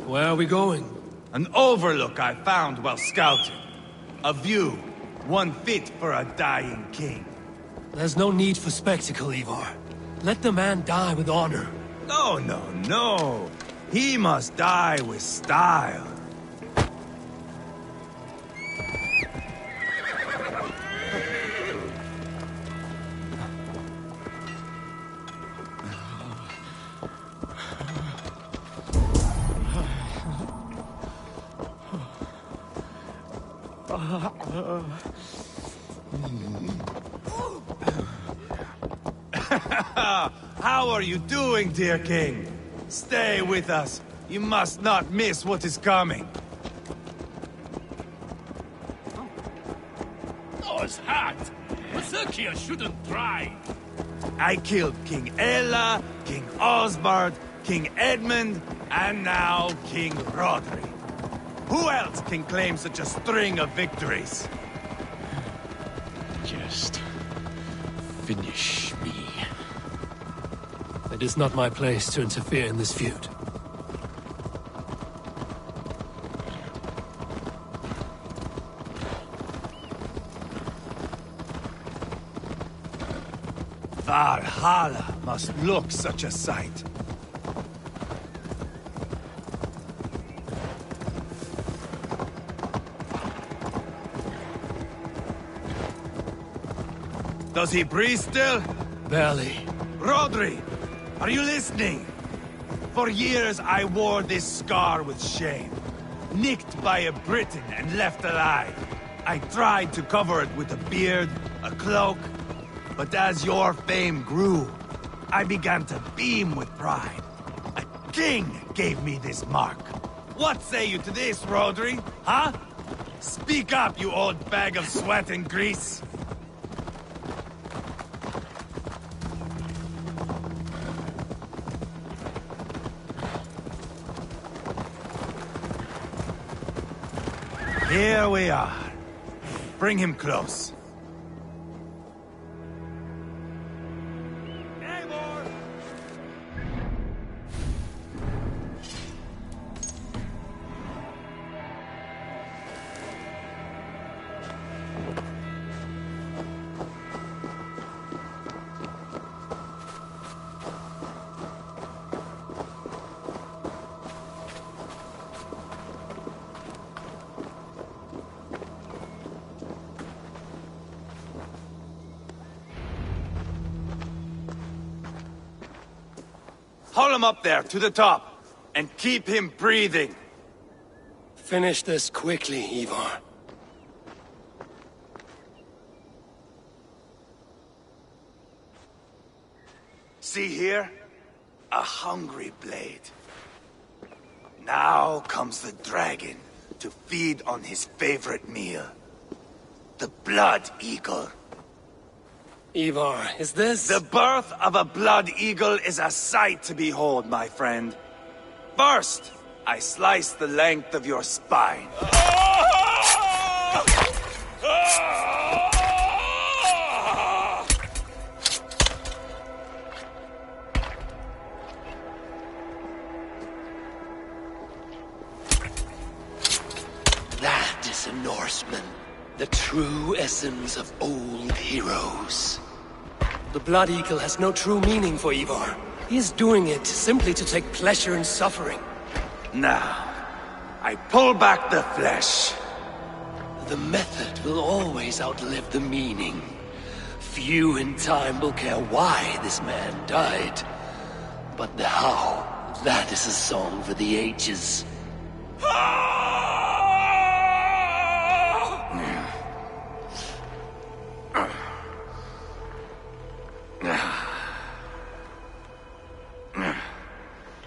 Where are we going? An overlook I found while scouting. A view, one fit for a dying king. There's no need for spectacle, Ivar. Let the man die with honor. No, no, no. He must die with style. How are you doing, dear king? Stay with us. You must not miss what is coming. Those hat! Berserkia shouldn't try! I killed King Ella, King Osbert, King Edmund, and now King Rodri. Who else can claim such a string of victories? Just finish me. It is not my place to interfere in this feud. Valhalla must look such a sight. Does he breathe still? Barely. Rodri, are you listening? For years I wore this scar with shame. Nicked by a Briton and left alive. I tried to cover it with a beard, a cloak, but as your fame grew, I began to beam with pride. A king gave me this mark. What say you to this, Rodri? Huh? Speak up, you old bag of sweat and grease. Here we are. Bring him close. Haul him up there, to the top, and keep him breathing. Finish this quickly, Ivar. See here? A hungry blade. Now comes the dragon to feed on his favorite meal. The blood eagle. Ivar, is this... The birth of a blood eagle is a sight to behold, my friend. First, I slice the length of your spine. That is a Norseman. The true essence of old heroes. The Blood Eagle has no true meaning for Ivar. He is doing it simply to take pleasure in suffering. Now, I pull back the flesh. The method will always outlive the meaning. Few in time will care why this man died. But the how, that is a song for the ages.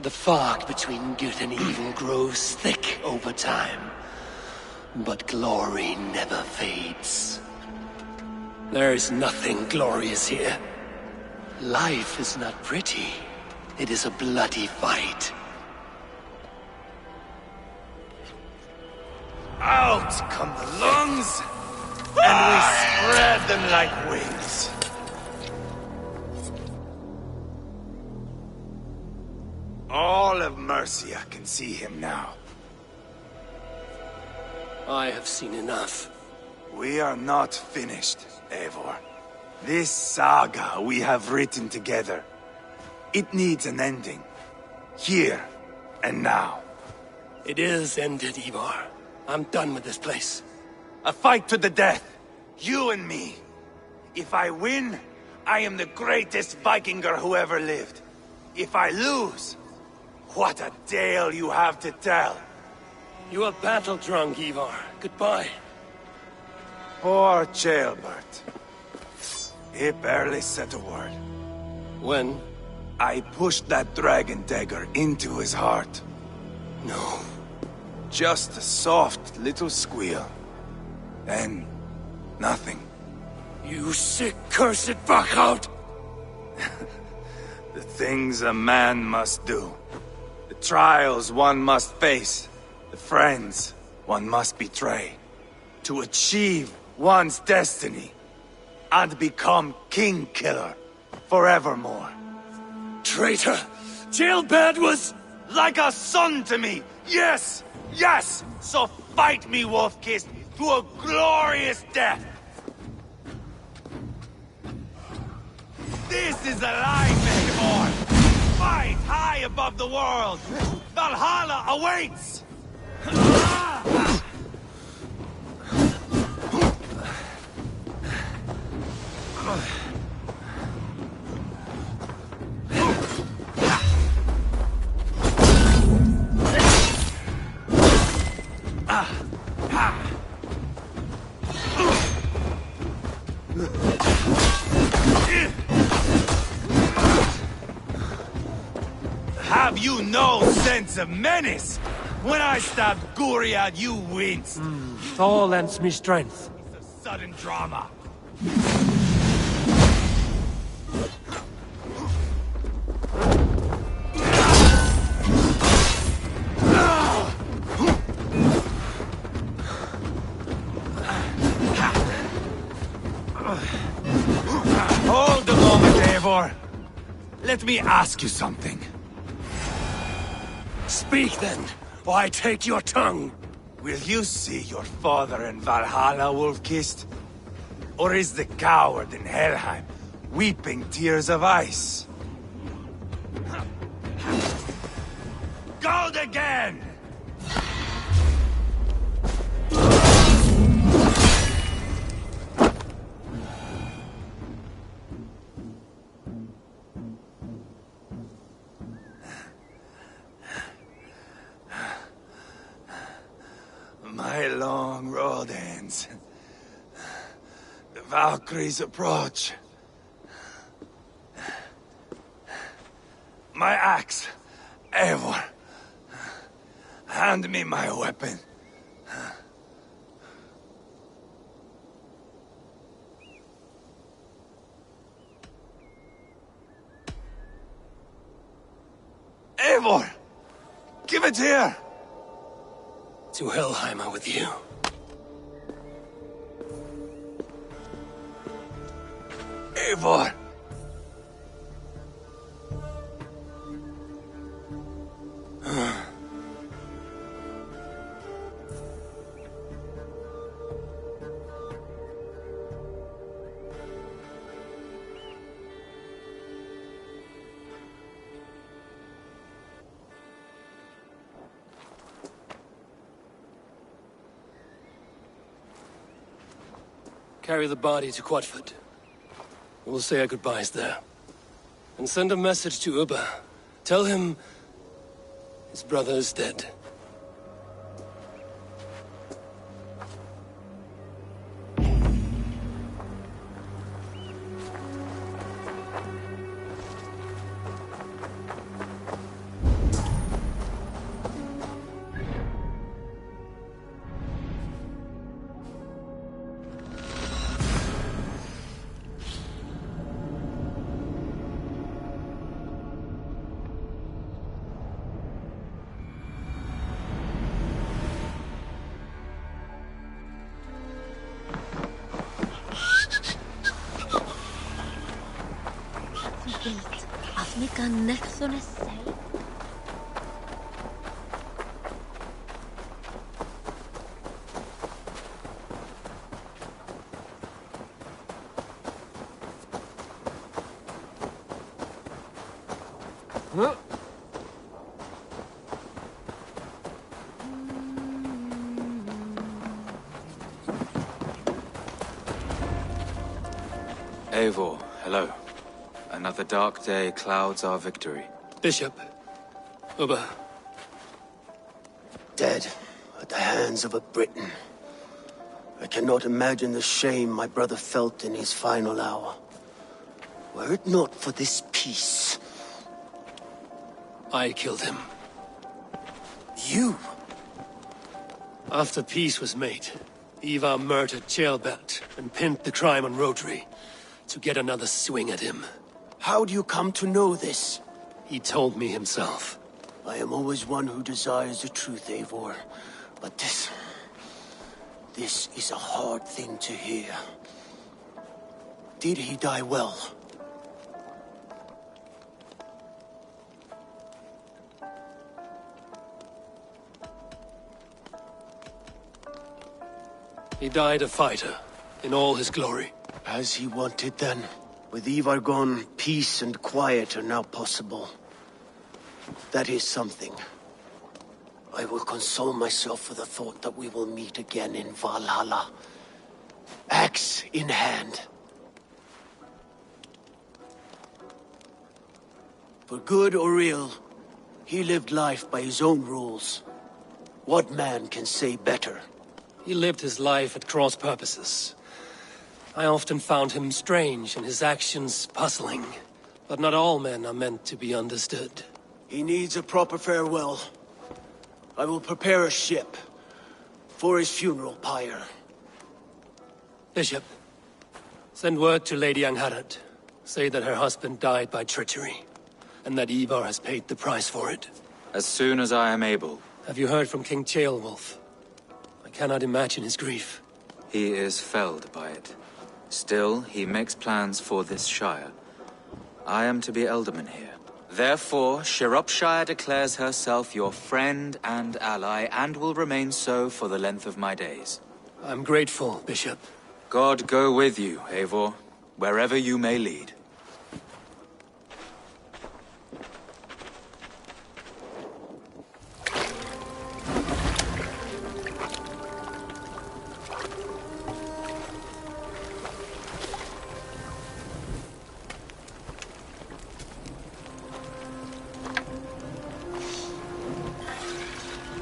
The fog between good and evil grows thick over time. But glory never fades. There is nothing glorious here. Life is not pretty. It is a bloody fight. Out come the lungs, and we spread them like wings. All of Mercia can see him now. I have seen enough. We are not finished, Eivor. This saga we have written together, it needs an ending. Here and now. It is ended, Ivar. I'm done with this place. A fight to the death. You and me. If I win, I am the greatest Vikinger who ever lived. If I lose, what a tale you have to tell. You are battle-drunk, Ivar. Goodbye. Poor Jailbert. He barely said a word. When? I pushed that dragon dagger into his heart. No. Just a soft little squeal. Then, nothing. You sick, cursed fuck-out! The things a man must do. The trials one must face. The friends one must betray. To achieve one's destiny. And become king-killer forevermore. Traitor! Jailbird was... like a son to me! Yes! Yes! So fight me, Wolf-Kissed, to a glorious death! This is a line, Eivor! Fight high above the world! Valhalla awaits! Have you no sense of menace? When I stabbed Guriad, you winced. Thor lends me strength. It's a sudden drama. Hold a moment, Eivor. Let me ask you something. Speak then, or I take your tongue. Will you see your father in Valhalla, Wolf-Kissed? Or is the coward in Helheim weeping tears of ice? Gold again! My long road ends. The Valkyries approach. My axe, Eivor. Hand me my weapon. Eivor! Give it here! To Helheim with you. Eivor! Carry the body to Quatford. We'll say our goodbyes there. And send a message to Ubba. Tell him his brother is dead. Eivor, hello. Another dark day clouds our victory. Bishop. Ubba. Dead at the hands of a Briton. I cannot imagine the shame my brother felt in his final hour. Were it not for this peace... I killed him. You? After peace was made, Ivar murdered Ceolbert and pinned the crime on Rhodri to get another swing at him. How do you come to know this? He told me himself. I am always one who desires the truth, Eivor. But this is a hard thing to hear. Did he die well? He died a fighter, in all his glory. As he wanted then. With Ivar gone, peace and quiet are now possible. That is something. I will console myself with the thought that we will meet again in Valhalla. Axe in hand. For good or ill, he lived life by his own rules. What man can say better? He lived his life at cross purposes. I often found him strange and his actions puzzling. But not all men are meant to be understood. He needs a proper farewell. I will prepare a ship for his funeral pyre. Bishop, send word to Lady Angharad. Say that her husband died by treachery, and that Ivar has paid the price for it. As soon as I am able. Have you heard from King Ceolwulf? I cannot imagine his grief. He is felled by it. Still, he makes plans for this shire. I am to be Elderman here. Therefore, Shropshire declares herself your friend and ally, and will remain so for the length of my days. I'm grateful, Bishop. God go with you, Eivor, wherever you may lead.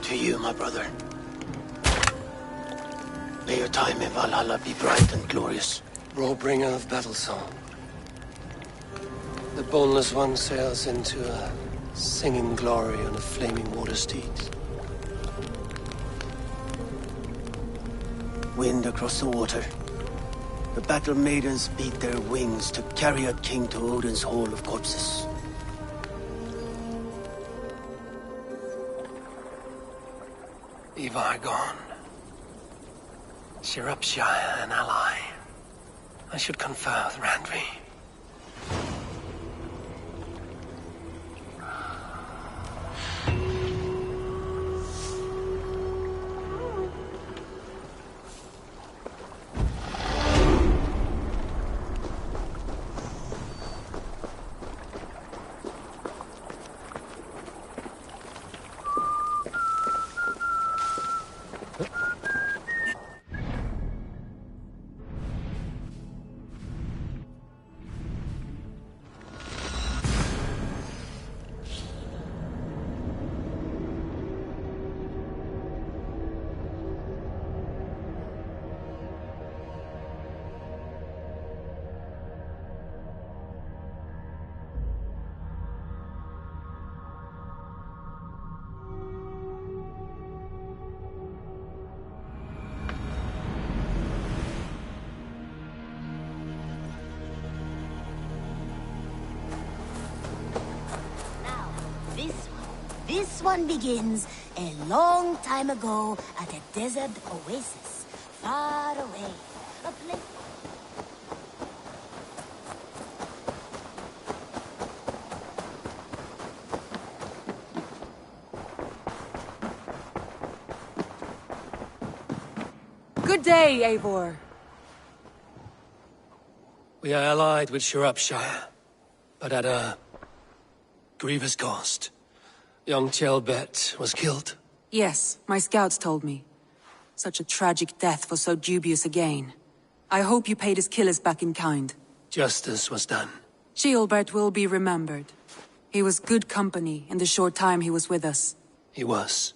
To you, my brother. May your time in Valhalla be bright and glorious. Rollbringer of battle song. The boneless one sails into a singing glory on a flaming water steed. Wind across the water. The battle maidens beat their wings to carry a king to Odin's Hall of Corpses. Ivar gone. Shropshire an ally. I should confer with Randvi. This one begins a long time ago at a desert oasis, far away. A place... Good day, Eivor. We are allied with Shropshire, but at a grievous cost. Young Ceolbert was killed. Yes, my scouts told me. Such a tragic death for so dubious a gain. I hope you paid his killers back in kind. Justice was done. Ceolbert will be remembered. He was good company in the short time he was with us. He was.